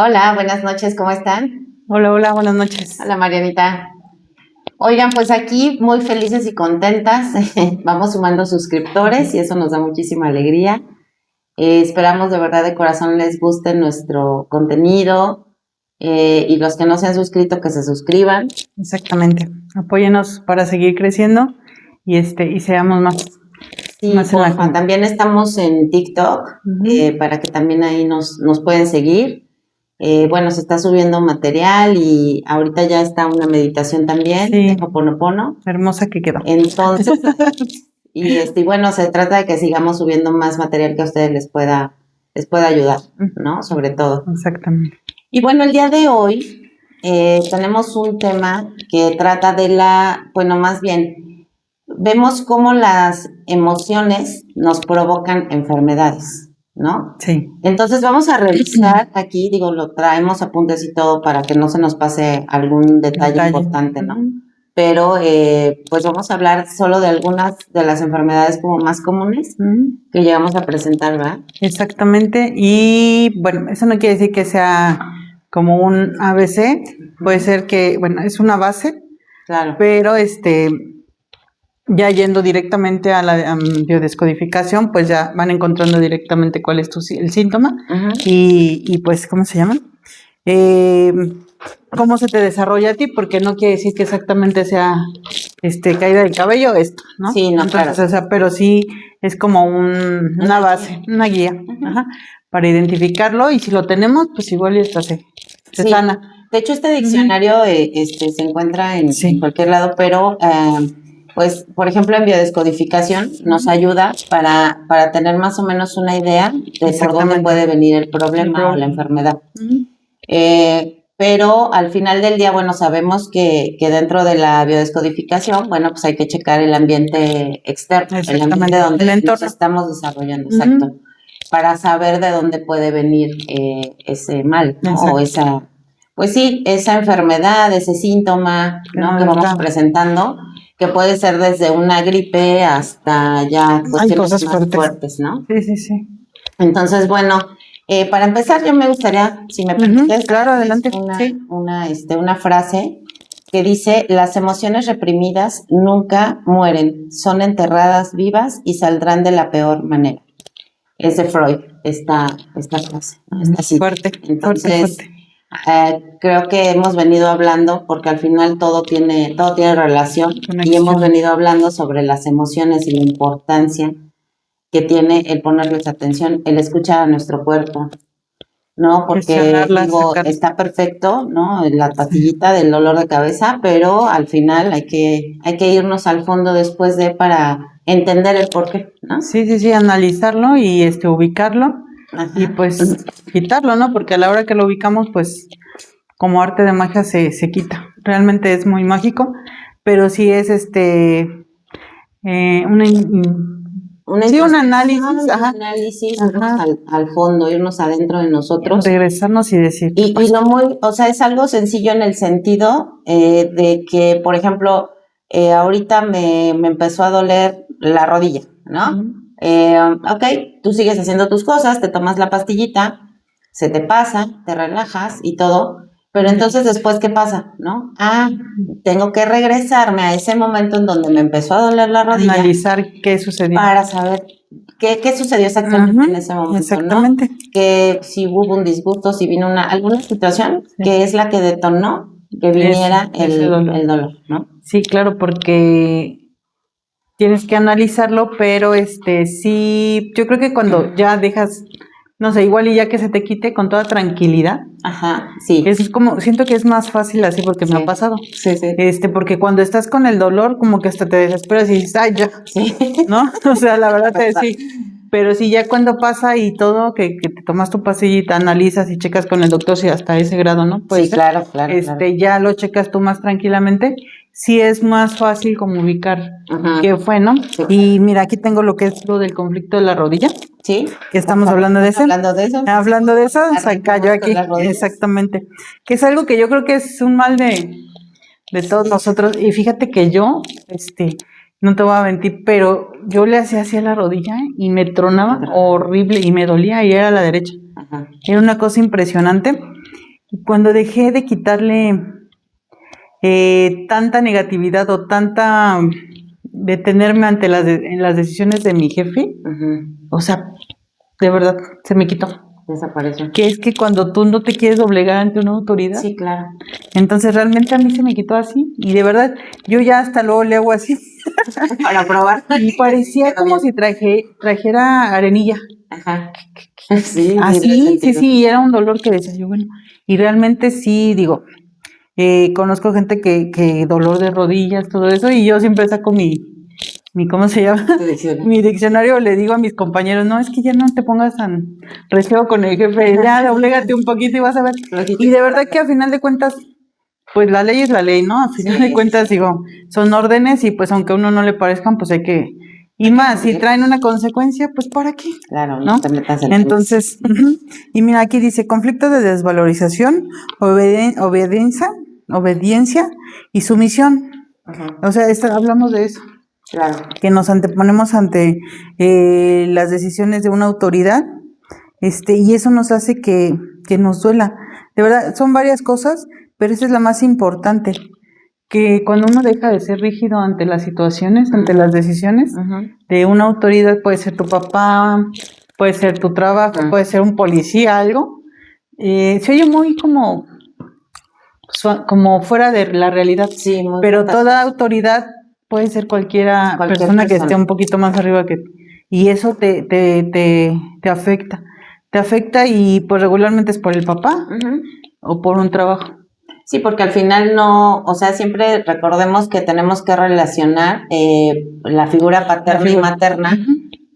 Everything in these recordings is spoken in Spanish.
Hola, buenas noches, ¿cómo están? Hola, hola, buenas noches. Hola, Marianita. Oigan, pues aquí muy felices y contentas. Vamos sumando suscriptores y eso nos da muchísima alegría. Esperamos de verdad de corazón les guste nuestro contenido y los que no se han suscrito que se suscriban. Exactamente. Apóyenos para seguir creciendo y seamos Sí, más en la porfa, también estamos en TikTok para que también ahí nos pueden seguir. Bueno, se está subiendo material y ahorita ya está una meditación también Sí. de Ho'oponopono. Hermosa que quedó. Entonces, y bueno, se trata de que sigamos subiendo más material que a ustedes les pueda ayudar, ¿no? Sobre todo. Exactamente. Y bueno, el día de hoy tenemos un tema que trata bueno, más bien, vemos cómo las emociones nos provocan enfermedades, ¿no? Sí. Entonces vamos a revisar aquí, digo, lo traemos apuntes y todo para que no se nos pase algún detalle importante, ¿no? Pero pues vamos a hablar solo de algunas de las enfermedades como más comunes que llegamos a presentar, ¿verdad? Exactamente. Y bueno, eso no quiere decir que sea como un ABC. Puede ser que, bueno, es una base. Claro. Pero ya yendo directamente a la biodescodificación, pues ya van encontrando directamente cuál es el síntoma y pues, ¿cómo se llama? ¿Cómo se te desarrolla a ti? Porque no quiere decir que exactamente sea caída del cabello esto, ¿no? Sí, no, entonces, claro. O sea, pero sí es como una base, una guía, para identificarlo, y si lo tenemos, pues igual ya está se sana. De hecho, este diccionario se encuentra en cualquier lado, pero pues, por ejemplo, en biodescodificación nos ayuda para tener más o menos una idea de por dónde puede venir el problema o la enfermedad. Pero al final del día, bueno, sabemos que dentro de la biodescodificación, bueno, pues hay que checar el ambiente externo, el ambiente donde nos estamos desarrollando, exacto, para saber de dónde puede venir ese mal, ¿no? O esa, pues sí, esa enfermedad, ese síntoma, ¿no? Que vamos presentando, que puede ser desde una gripe hasta ya cuestiones más fuertes, ¿no? Sí, sí, sí. Entonces, bueno, para empezar, yo me gustaría, si me permites, claro, adelante. Una frase que dice: las emociones reprimidas nunca mueren, son enterradas vivas y saldrán de la peor manera. Es de Freud, esta frase, ¿no? Esta cita. Fuerte. Entonces, creo que hemos venido hablando, porque al final todo tiene relación, y hemos venido hablando sobre las emociones y la importancia que tiene el ponerles atención, el escuchar a nuestro cuerpo, ¿no? Porque digo, está perfecto, ¿no? La pastillita del dolor de cabeza, pero al final hay que irnos al fondo después para entender el porqué, ¿no? Sí, analizarlo y ubicarlo. Y pues quitarlo, ¿no? Porque a la hora que lo ubicamos, pues como arte de magia se quita. Realmente es muy mágico, pero sí es un análisis, irnos al fondo, irnos adentro de nosotros. Regresarnos y decir. Y o sea, es algo sencillo en el sentido de que, por ejemplo, ahorita me empezó a doler la rodilla, ¿no? Ok, tú sigues haciendo tus cosas, te tomas la pastillita, se te pasa, te relajas y todo, pero entonces después, ¿qué pasa? ¿No? Tengo que regresarme a ese momento en donde me empezó a doler la rodilla. Analizar qué sucedió. Para saber qué sucedió exactamente en ese momento, exactamente, ¿no? Que si hubo un disgusto, si vino alguna situación que es la que detonó que viniera el dolor, ¿no? Sí, claro, porque tienes que analizarlo, pero sí, yo creo que cuando ya dejas, no sé, igual y ya que se te quite con toda tranquilidad. Sí. Es como, siento que es más fácil así porque me ha pasado. Sí. Porque cuando estás con el dolor, como que hasta te desesperas y dices, ay, ya. Sí. ¿No? O sea, la verdad sí. Pero sí, ya cuando pasa y todo, que te tomas tu pastillita, analizas y checas con el doctor si hasta ese grado, ¿no? Sí, claro. Ya lo checas tú más tranquilamente. Sí es más fácil como ubicar qué fue, ¿no? Sí. Y mira, aquí tengo lo que es lo del conflicto de la rodilla. Sí. Que estamos hablando de eso. Hablando de eso, se cayó aquí. Exactamente. Que es algo que yo creo que es un mal de todos nosotros. Y fíjate que yo, no te voy a mentir, pero yo le hacía así a la rodilla y me tronaba horrible y me dolía y era la derecha. Ajá. Era una cosa impresionante. Y cuando dejé de quitarle tanta negatividad o tanta detenerme ante las decisiones de mi jefe, o sea, de verdad, se me quitó. Desapareció. Que es que cuando tú no te quieres doblegar ante una autoridad. Sí, claro. Entonces realmente a mí se me quitó así. Y de verdad, yo ya hasta luego le hago así. Para probar. Y parecía como si trajera arenilla. Ajá. Sí, así, sí, era un dolor que decía yo, bueno. Y realmente sí, digo, conozco gente que dolor de rodillas, todo eso, y yo siempre saco mi ¿cómo se llama? Mi diccionario. Le digo a mis compañeros, no, es que ya no te pongas tan recio con el jefe, ya doblégate un poquito y vas a ver. Y de verdad que a final de cuentas, pues la ley es la ley, ¿no? A final de cuentas, digo, son órdenes y pues aunque a uno no le parezcan, pues hay que... Y más, si traen una consecuencia, pues ¿para qué? Claro, no te metas en Entonces, y mira, aquí dice, conflicto de desvalorización, obediencia y sumisión. O sea, hablamos de eso. Claro. Que nos anteponemos ante las decisiones de una autoridad, y eso nos hace que nos duela. De verdad, son varias cosas, pero esa es la más importante, que cuando uno deja de ser rígido ante las situaciones, ante las decisiones de una autoridad, puede ser tu papá, puede ser tu trabajo, puede ser un policía, algo, se oye muy como fuera de la realidad, sí, pero toda autoridad puede ser cualquier persona que esté un poquito más arriba que tú. Y eso te afecta. Te afecta y pues regularmente es por el papá o por un trabajo. Sí, porque al final no, o sea, siempre recordemos que tenemos que relacionar la figura paterna y materna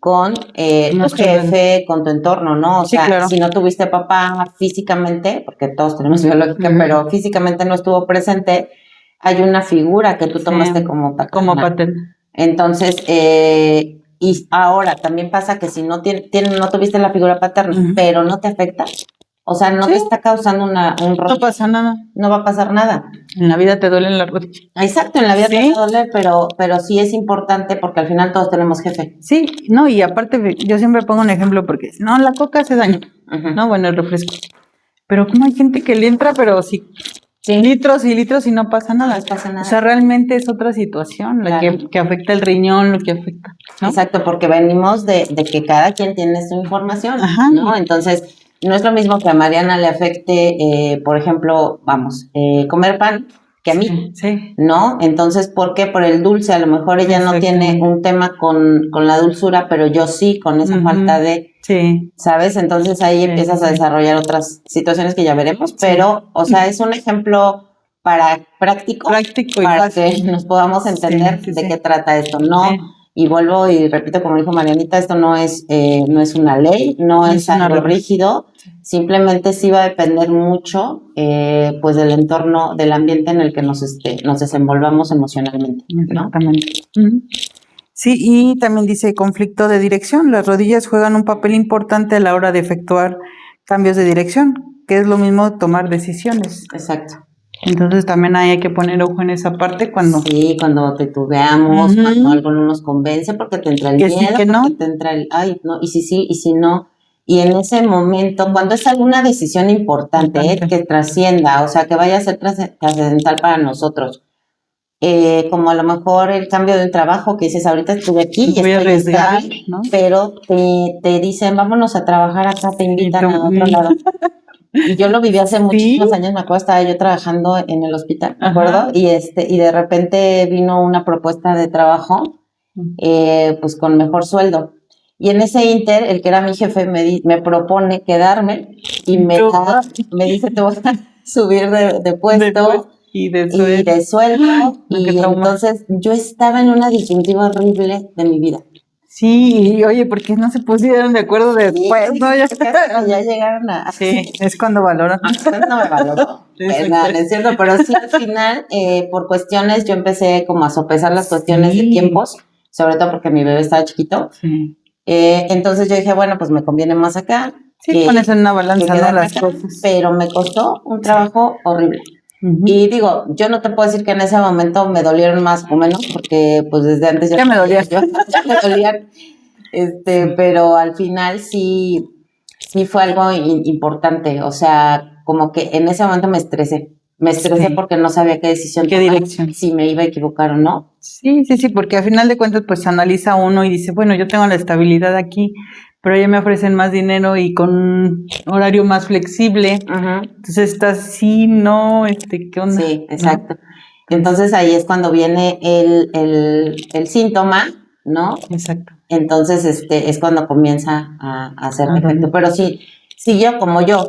con tu jefe, con tu entorno, ¿no? O sea, claro. Si no tuviste papá físicamente, porque todos tenemos biológica, pero físicamente no estuvo presente, hay una figura que tú tomaste como paterna. Como paterna. Entonces, y ahora también pasa que si no tuviste la figura paterna, pero no te afecta, o sea, no te está causando un no pasa nada. No va a pasar nada. En la vida te duelen las rodillas. Exacto, en la vida te duele, pero sí es importante porque al final todos tenemos jefe. Sí, no, y aparte yo siempre pongo un ejemplo porque, no, la coca hace daño, no, bueno, el refresco. Pero como hay gente que le entra, pero sí. Litros y litros y no pasa nada. No pasa nada. O sea, realmente es otra situación la que afecta el riñón, lo que afecta, ¿no? Exacto, porque venimos de que cada quien tiene su información, ¿no? Entonces, no es lo mismo que a Mariana le afecte, por ejemplo, comer pan que a mí, ¿no? Entonces, ¿por qué? Por el dulce, a lo mejor ella no tiene un tema con la dulzura, pero yo sí, con esa falta de... ¿Sabes? Entonces ahí empiezas a desarrollar otras situaciones que ya veremos, pero, o sea, es un ejemplo práctico para que nos podamos entender de qué trata esto, ¿no? Y vuelvo y repito, como dijo Marianita, esto no es una ley, no es algo rígido, simplemente sí va a depender mucho, pues del entorno, del ambiente en el que nos desenvolvamos emocionalmente, ¿no? Exactamente. Sí, y también dice conflicto de dirección. Las rodillas juegan un papel importante a la hora de efectuar cambios de dirección, que es lo mismo tomar decisiones. Exacto. Entonces también hay que poner ojo en esa parte cuando... Sí, cuando titubeamos, cuando algo no nos convence, porque te entra el miedo, sí, que no. te entra el, ay, no, y si sí, y si no. Y en ese momento, cuando es alguna decisión importante, que trascienda, o sea, que vaya a ser trascendental para nosotros, como a lo mejor el cambio de un trabajo, que dices, ahorita estuve aquí y estoy estable, ¿no? Pero te dicen, vámonos a trabajar acá, te invitan a otro lado. Y yo lo viví hace muchísimos años, me acuerdo, estaba yo trabajando en el hospital, ¿me acuerdo? Y de repente vino una propuesta de trabajo, pues con mejor sueldo. Y en ese inter, el que era mi jefe me propone quedarme y me dice, te voy a subir de puesto y de sueldo. Y entonces yo estaba en una disyuntiva horrible de mi vida. Sí, y oye, ¿por qué no se pusieron de acuerdo después? Sí, ¿no? Ya llegaron a... Sí, es cuando valoran. No me valoró. No es cierto, pero sí al final, por cuestiones, yo empecé como a sopesar las cuestiones de tiempos, sobre todo porque mi bebé estaba chiquito. Entonces yo dije, bueno, pues me conviene más acá. Sí, pones en una balanza, ¿no? Las cosas. Pero me costó un trabajo horrible. Y digo, yo no te puedo decir que en ese momento me dolieron más o menos, porque pues desde antes ya me dolían. Ya me dolían, pero al final sí sí fue algo importante, o sea, como que en ese momento me estresé porque no sabía qué decisión tomar, dirección, si me iba a equivocar o no. Sí, porque a final de cuentas pues analiza uno y dice, bueno, yo tengo la estabilidad aquí, pero ya me ofrecen más dinero y con un horario más flexible, entonces estás, sí, no, ¿qué onda? Sí, exacto. ¿No? Entonces ahí es cuando viene el síntoma, ¿no? Exacto. Entonces es cuando comienza a hacer efecto. Pero sí, yo como yo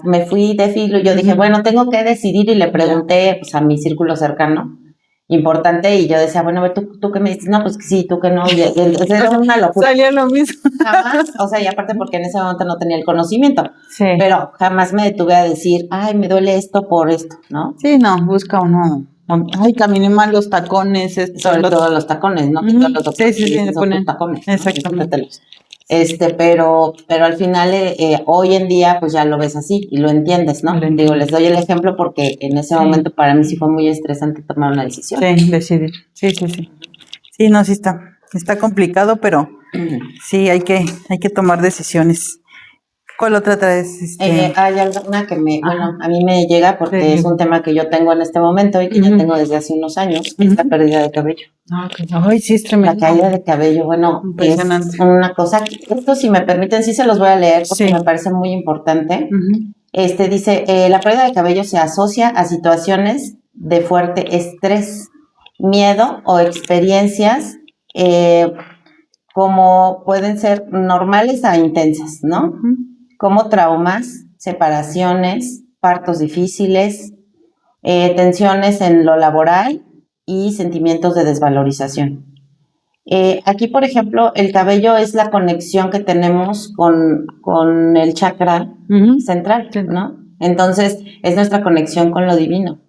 me fui de filo, yo dije, bueno, tengo que decidir y le pregunté pues, a mi círculo cercano, importante, y yo decía, bueno, a ver, ¿tú qué me dices? No, pues que sí, tú que no. Y entonces era una locura. Salía lo mismo. Jamás, o sea, y aparte porque en ese momento no tenía el conocimiento, sí. Pero jamás me detuve a decir, ay, me duele esto por esto, ¿no? Sí, no, busca uno. Ay, caminé mal los tacones. Sobre todo los tacones, ¿no? Uh-huh. Los sí, se ponen tacones. Exactamente. ¿No? Pero al final, hoy en día, pues ya lo ves así y lo entiendes, ¿no? Digo, les doy el ejemplo porque en ese momento para mí sí fue muy estresante tomar una decisión. Sí, decidir. Sí. Sí, no, sí está complicado, pero sí, hay que tomar decisiones. ¿Cuál otra traes? Hay alguna que a mí me llega porque es un tema que yo tengo en este momento y que ya tengo desde hace unos años, es la pérdida de cabello. Ay, sí, es tremendo. La caída de cabello, es una cosa, esto si me permiten, sí se los voy a leer porque me parece muy importante. Dice, la pérdida de cabello se asocia a situaciones de fuerte estrés, miedo o experiencias como pueden ser normales a intensas, ¿no? Como traumas, separaciones, partos difíciles, tensiones en lo laboral y sentimientos de desvalorización. Aquí, por ejemplo, el cabello es la conexión que tenemos con el chakra central, ¿no? Entonces, es nuestra conexión con lo divino.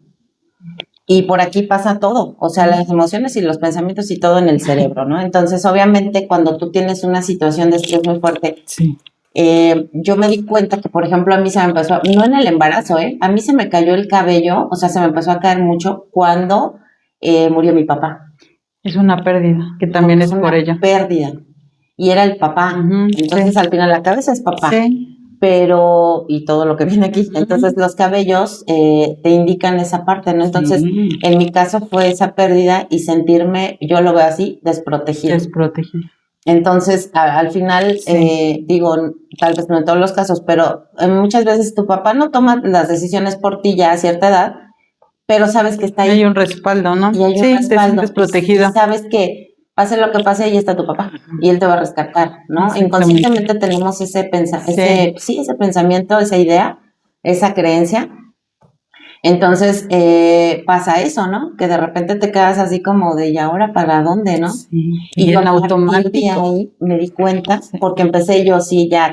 Y por aquí pasa todo, o sea, las emociones y los pensamientos y todo en el cerebro, ¿no? Entonces, obviamente, cuando tú tienes una situación de estrés muy fuerte, yo me di cuenta que, por ejemplo, a mí se me empezó, no en el embarazo, a mí se me cayó el cabello, o sea, se me empezó a caer mucho cuando murió mi papá. Es una pérdida, que también es por ella. Pérdida. Y era el papá. Entonces, al final, la cabeza es papá. Sí. Pero, y todo lo que viene aquí. Entonces, los cabellos te indican esa parte, ¿no? Entonces, en mi caso fue esa pérdida y sentirme, yo lo veo así, desprotegida. Entonces, al final, digo, tal vez no en todos los casos, pero muchas veces tu papá no toma las decisiones por ti ya a cierta edad, pero sabes que está ahí. Hay un respaldo, ¿no? Y hay un respaldo. Te sientes protegida. Y sabes que pase lo que pase, ahí está tu papá y él te va a rescatar, ¿no? Inconscientemente tenemos ese pensamiento, esa idea, esa creencia. Entonces pasa eso, ¿no? Que de repente te quedas así como de, ¿y ahora para dónde, no? Sí. Y yo en automático. Ahí me di cuenta, porque empecé yo,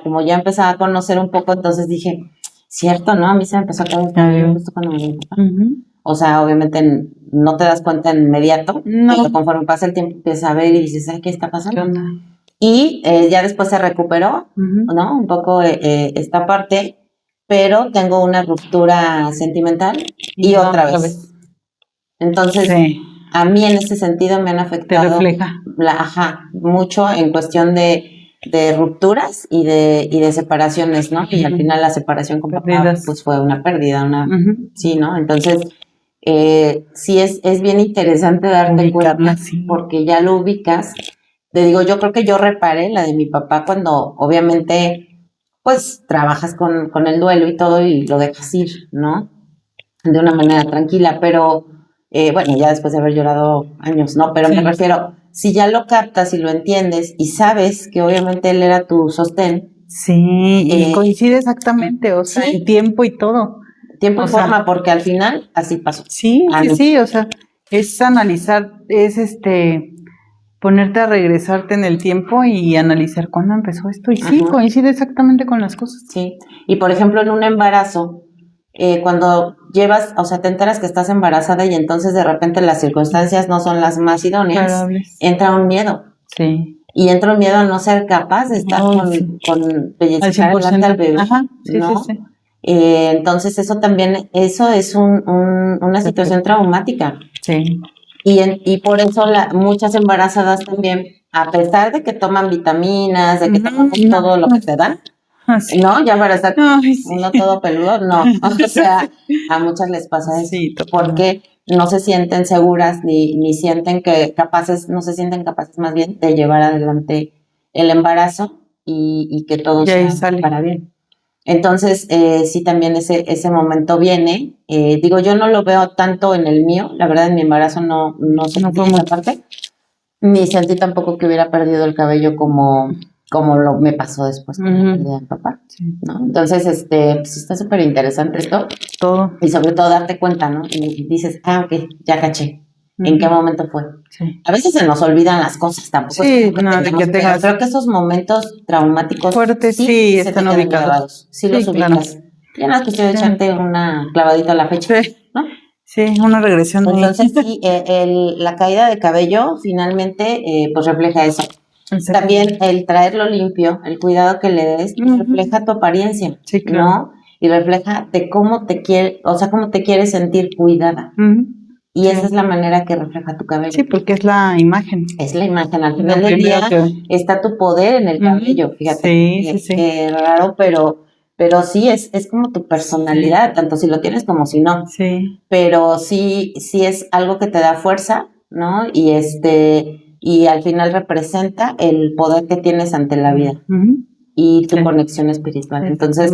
como ya empezaba a conocer un poco, entonces dije, cierto, ¿no? A mí se me empezó a caer el cabello justo cuando me dio papá. O sea, obviamente no te das cuenta en inmediato, pero conforme pasa el tiempo empiezas a ver y dices, ¿qué está pasando? Y ya después se recuperó, ¿no? Un poco esta parte, pero tengo una ruptura sentimental y otra vez. Entonces, a mí en ese sentido me han afectado mucho en cuestión de rupturas y de separaciones, ¿no? Y al final la separación con papá pues fue una pérdida, sí, ¿no? Entonces, sí es bien interesante darte cuenta porque ya lo ubicas. Te digo, yo creo que yo reparé la de mi papá cuando obviamente pues trabajas con el duelo y todo y lo dejas ir, ¿no? De una manera tranquila, pero bueno, ya después de haber llorado años, ¿no? Pero me refiero, si ya lo captas y lo entiendes y sabes que obviamente él era tu sostén. Sí, y coincide exactamente, o sea, el tiempo y todo. Tiempo y forma, porque al final así pasó. Sí, o sea, es analizar, es ponerte a regresarte en el tiempo y analizar cuándo empezó esto. Y sí, coincide exactamente con las cosas. Sí, y por ejemplo, en un embarazo, cuando llevas, o sea, te enteras que estás embarazada y entonces de repente las circunstancias no son las más idóneas, entra un miedo. Sí. Y entra un miedo a no ser capaz de estar con pellizcar al bebé. ¿no? Sí. Entonces eso también, eso es una situación traumática. Sí. Y por eso muchas embarazadas también, a pesar de que toman vitaminas, de que toman todo lo que te dan, Sí. ¿No? Ya para estar Ay, sí. uno todo peludo, no. O sea, a muchas les pasa eso. Sí, porque no se sienten seguras ni sienten que capaces, no se sienten capaces más bien de llevar adelante el embarazo y que todo sea para bien. Entonces, sí, también ese momento viene. Digo, yo no lo veo tanto en el mío, la verdad en mi embarazo no sentí esa parte, ni sentí tampoco que hubiera perdido el cabello como me pasó después con la pérdida de papá, ¿no? Entonces, pues está súper interesante esto. Todo. Y sobre todo darte cuenta, ¿no? Y dices, ok, ya caché. ¿En qué momento fue? Sí. A veces se nos olvidan las cosas, tampoco. Sí, pero creo que esos momentos traumáticos fuertes sí están ubicados. Sí, los ubicas. Claro. Ya no es cuestión de echarte una clavadita a la fecha, ¿no? Sí, una regresión. Entonces, sí, la caída de cabello finalmente pues refleja eso. También el traerlo limpio, el cuidado que le des, refleja tu apariencia, sí, claro. ¿No? Y refleja de cómo te quieres sentir cuidada. Y esa es la manera que refleja tu cabello. Sí, porque es la imagen. Es la imagen. Al final del día está tu poder en el cabello, fíjate. Sí. Raro, pero sí es como tu personalidad, tanto si lo tienes como si no. Sí. Pero sí es algo que te da fuerza, ¿no? Y al final representa el poder que tienes ante la vida y tu conexión espiritual. Entonces,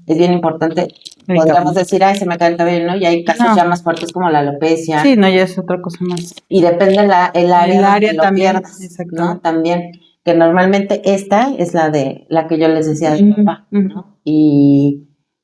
es bien importante. Podríamos decir, ay, se me cae el cabello, ¿no? Y hay casos ya más fuertes como la alopecia. Sí, no, ya es otra cosa más. Y depende el área donde lo pierdas, ¿no? También, que normalmente esta es la que yo les decía de papá, ¿no?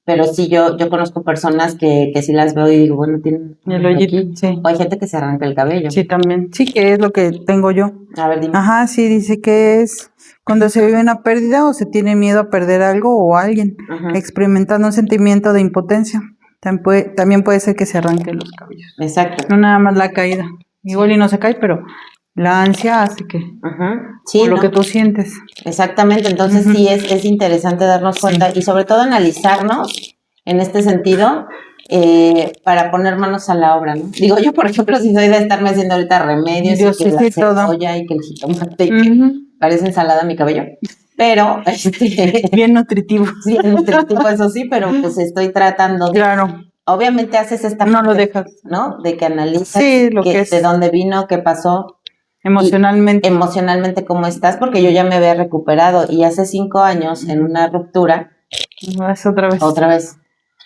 Pero sí, yo conozco personas que sí las veo y digo, bueno, tienen el hoyito, sí. O hay gente que se arranca el cabello. Sí, también. Sí, que es lo que tengo yo. A ver, dime. Ajá, sí, dice que es cuando se vive una pérdida o se tiene miedo a perder algo o a alguien, experimentando un sentimiento de impotencia. También puede ser que se arranquen los cabellos. Exacto. No nada más la caída. Igual y no se cae, pero la ansia hace que sí, lo que tú sientes. Exactamente, entonces sí es interesante darnos cuenta y sobre todo analizarnos en este sentido para poner manos a la obra, ¿no? Digo, yo por ejemplo, si soy de estarme haciendo ahorita remedios y que la cebolla y que el jitomate y que parece ensalada mi cabello, pero bien nutritivo. Sí, bien nutritivo, eso sí, pero pues estoy tratando de... Claro. Obviamente haces esta parte, no lo dejas, ¿no? De que analizas de dónde vino, qué pasó. Emocionalmente cómo estás, porque yo ya me había recuperado y hace 5 años en una ruptura. No, es otra vez.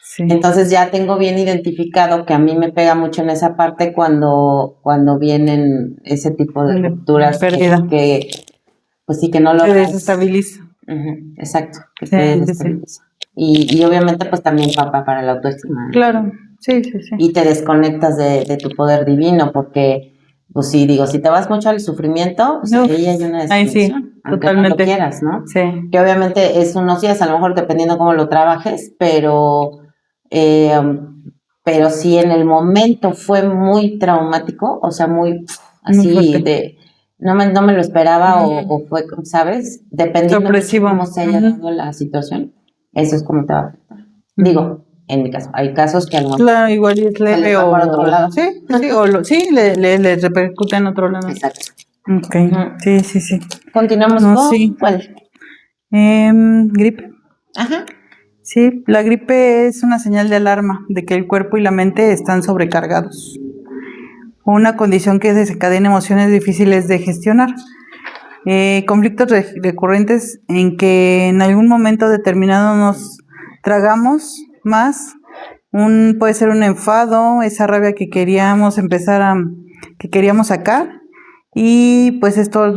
Sí. Entonces ya tengo bien identificado que a mí me pega mucho en esa parte cuando vienen ese tipo de rupturas que pues sí que no lo te desestabiliza. Exacto, que te desestabiliza. Y obviamente pues también para la autoestima, ¿no? Claro, sí. Y te desconectas de tu poder divino porque pues sí, digo, si te vas mucho al sufrimiento, pues ahí hay una desconexión, aunque totalmente. No lo quieras, ¿no? Sí. Que obviamente es unos días, a lo mejor dependiendo cómo lo trabajes, pero sí en el momento fue muy traumático, o sea, muy así de... No me lo esperaba o fue, ¿sabes? Dependiendo de cómo se haya dado la situación, eso es como te va a afectar. Digo, en mi caso, hay casos que a lo mejor... Claro, igual es leve o... por otro lado. Sí, le repercute en otro lado. Exacto. Ok, sí. Continuamos con... ¿Cuál? Gripe. Ajá. Sí, la gripe es una señal de alarma de que el cuerpo y la mente están sobrecargados. Una condición que desencadena emociones difíciles de gestionar. Conflictos recurrentes en que en algún momento determinado nos tragamos más. Puede ser un enfado, esa rabia que queríamos sacar. Y pues esto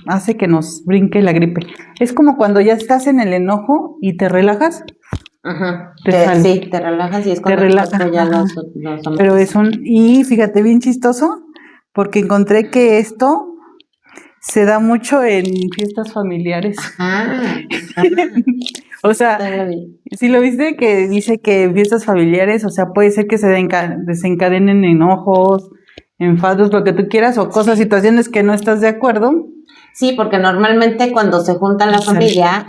hace que nos brinque la gripe. Es como cuando ya estás en el enojo y te relajas. Ajá. Te relajas y es cuando ya pero y fíjate, bien chistoso, porque encontré que esto se da mucho en fiestas familiares. O sea, si lo viste, que dice que en fiestas familiares, o sea, puede ser que se desencadenen enojos, enfados, lo que tú quieras, o situaciones que no estás de acuerdo. Sí, porque normalmente cuando se junta la familia,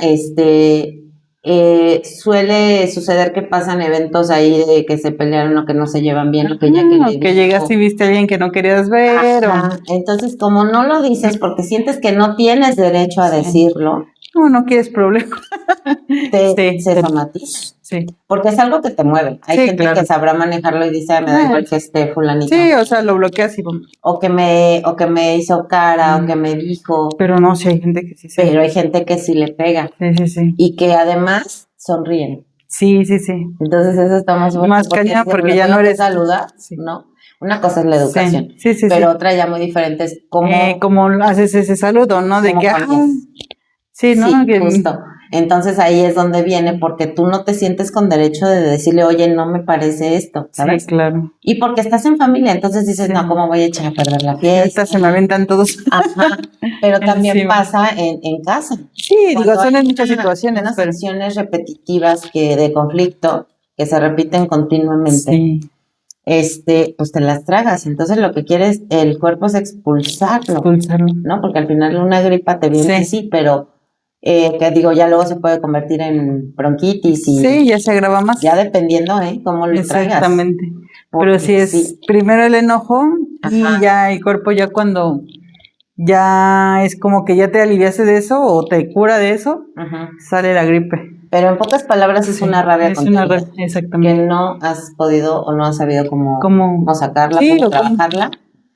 suele suceder que pasan eventos ahí de que se pelearon o que no se llevan bien, o que que llegaste y viste a alguien que no querías ver. Entonces, como no lo dices porque sientes que no tienes derecho a decirlo, No quieres problemas. Se somatiza. Sí. Porque es algo que te mueve. Hay gente que sabrá manejarlo y dice, me da igual que esté fulanito. Sí, o sea, lo bloqueas y o que me hizo cara, o que me dijo. Pero no, sí hay gente que sí. Pero hay gente que sí le pega. Sí. Y que además sonríen. Sí. Entonces eso está más cañón porque ya no eres saludar, ¿no? Una cosa es la educación, sí. Pero otra ya muy diferente es cómo haces ese saludo, ¿no? De que sí, ¿no? Sí, justo. Entonces ahí es donde viene, porque tú no te sientes con derecho de decirle, oye, no me parece esto, ¿sabes? Sí, claro. Y porque estás en familia, entonces dices, no, ¿cómo voy a echar a perder la fiesta? Ahorita se me aventan todos. Ajá, pero también pasa en casa. Sí, digo, son en muchas situaciones. Unas acciones repetitivas de conflicto que se repiten continuamente. Sí. Pues te las tragas. Entonces lo que quieres, el cuerpo es expulsarlo. ¿No? Porque al final una gripa te viene sí, pero que digo, ya luego se puede convertir en bronquitis y sí, ya se agrava más. Ya dependiendo, cómo lo traigas. Exactamente. Pero si es primero el enojo y ya el cuerpo ya cuando ya es como que ya te aliviaste de eso o te cura de eso, sale la gripe. Pero en pocas palabras es una rabia contenida. Exactamente. Que no has podido o no has sabido cómo sacarla, cómo trabajarla.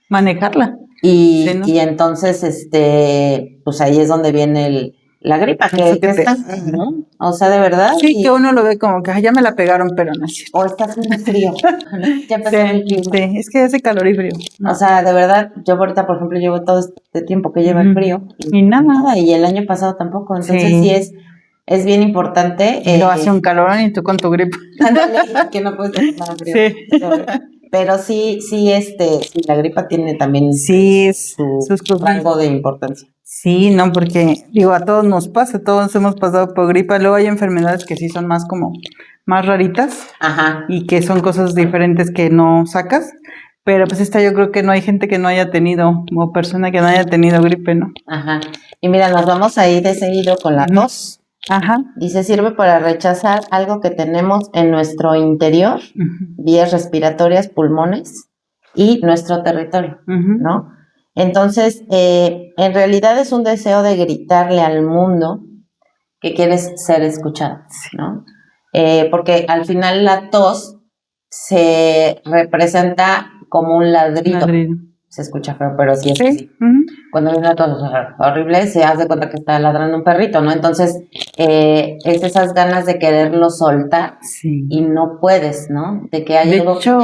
Manejarla. Y entonces, pues ahí es donde viene la gripa, que está, ¿no? O sea, de verdad. Sí, que uno lo ve como que ya me la pegaron, pero no es cierto. O está haciendo frío. Ya empezó el clima. Sí, es que hace calor y frío. No. O sea, de verdad, yo ahorita, por ejemplo, llevo todo este tiempo que lleva el frío. Y nada. Y el año pasado tampoco. Entonces sí es bien importante. Lo hace un calorón y tú con tu gripa. Que no puedes tomar frío. Sí. Pero sí, la gripa tiene también su rango de importancia. Sí, no, porque digo, a todos nos pasa, todos hemos pasado por gripa. Luego hay enfermedades que sí son más raritas. Y que son cosas diferentes que no sacas. Pero pues esta yo creo que no hay gente que no haya tenido, o persona que no haya tenido gripe, ¿no? Y mira, nos vamos a ir de seguido con la tos. Dice, sirve para rechazar algo que tenemos en nuestro interior, vías respiratorias, pulmones y nuestro territorio, ¿no? Entonces, en realidad es un deseo de gritarle al mundo que quieres ser escuchado, ¿no? Porque al final la tos se representa como un ladrido. Se escucha feo, pero sí es así. Cuando hay una tos horrible, se hace cuenta que está ladrando un perrito, ¿no? Entonces, es esas ganas de quererlo soltar y no puedes, ¿no? De que hay algo. De hecho,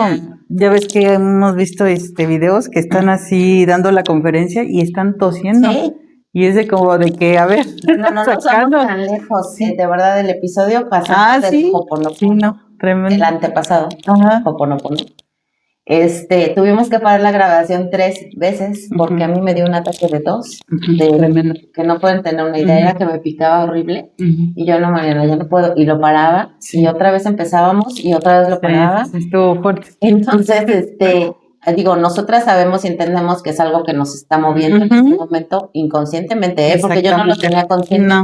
ya ves que hemos visto videos que están así dando la conferencia y están tosiendo. Sí. Y es como de que, a ver, no somos tan lejos, de verdad, del episodio pasado del Ho'oponopono. Sí, no, tremendo. El antepasado, Ho'oponopono. Tuvimos que parar la grabación 3 veces porque a mí me dio un ataque de tos, que no pueden tener una idea, era que me picaba horrible y yo no, Mariana, ya no puedo, y lo paraba y otra vez empezábamos y otra vez lo paraba. Estuvo fuerte. Entonces, digo, nosotras sabemos y entendemos que es algo que nos está moviendo en este momento inconscientemente, porque yo no lo tenía consciente.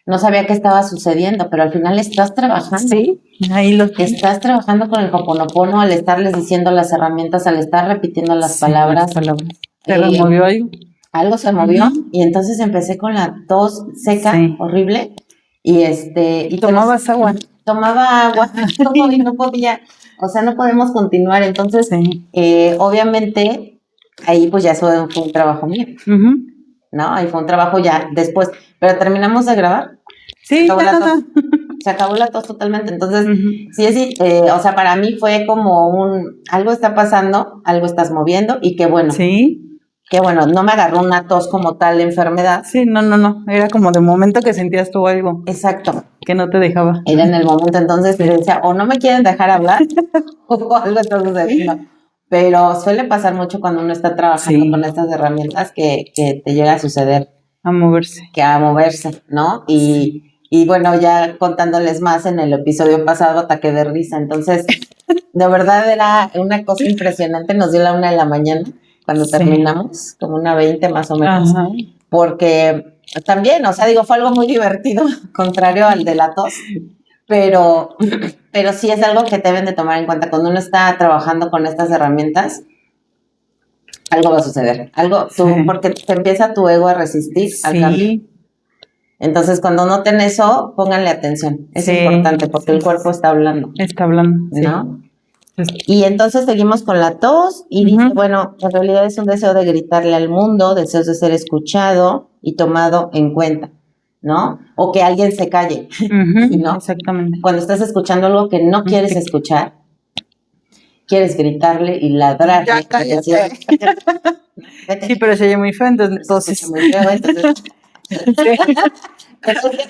No sabía qué estaba sucediendo, pero al final estás trabajando. Sí, ahí lo estás trabajando con el Ho'oponopono al estarles diciendo las herramientas, al estar repitiendo las palabras. ¿Se movió algo? Algo se movió y entonces empecé con la tos seca, horrible. Y tomabas agua. Tomaba agua, y no podía. O sea, no podemos continuar. Entonces, obviamente, ahí pues ya eso fue un trabajo mío. ¿No? Ahí fue un trabajo ya después. Pero terminamos de grabar. Sí, se acabó la tos totalmente. Entonces, sí, o sea, para mí fue como algo está pasando, algo estás moviendo y qué bueno. Sí. Qué bueno, no me agarró una tos como tal de enfermedad. Sí, no. Era como de momento que sentías tú algo. Exacto. Que no te dejaba. Era en el momento, entonces decía, o no me quieren dejar hablar, o algo está sucediendo. Pero suele pasar mucho cuando uno está trabajando con estas herramientas que te llega a suceder. A moverse. ¿No? Y bueno, ya contándoles más en el episodio pasado, ataque de risa. Entonces, de verdad era una cosa impresionante. Nos dio la 1 de la mañana cuando terminamos, como 1:20 más o menos. Porque también, o sea, digo, fue algo muy divertido, contrario al de la tos. Pero sí es algo que deben de tomar en cuenta. Cuando uno está trabajando con estas herramientas, algo va a suceder. Porque te empieza tu ego a resistir al cambio. Entonces, cuando noten eso, pónganle atención. Es importante porque el cuerpo está hablando. Está hablando, ¿no? Y entonces seguimos con la tos y dice, bueno, en realidad es un deseo de gritarle al mundo, deseos de ser escuchado y tomado en cuenta, ¿no? O que alguien se calle, ¿no? Exactamente. Cuando estás escuchando algo que no quieres escuchar, quieres gritarle y ladrarle. Ya cállate. Sí, pero se oye muy feo, entonces. Muy feo, entonces.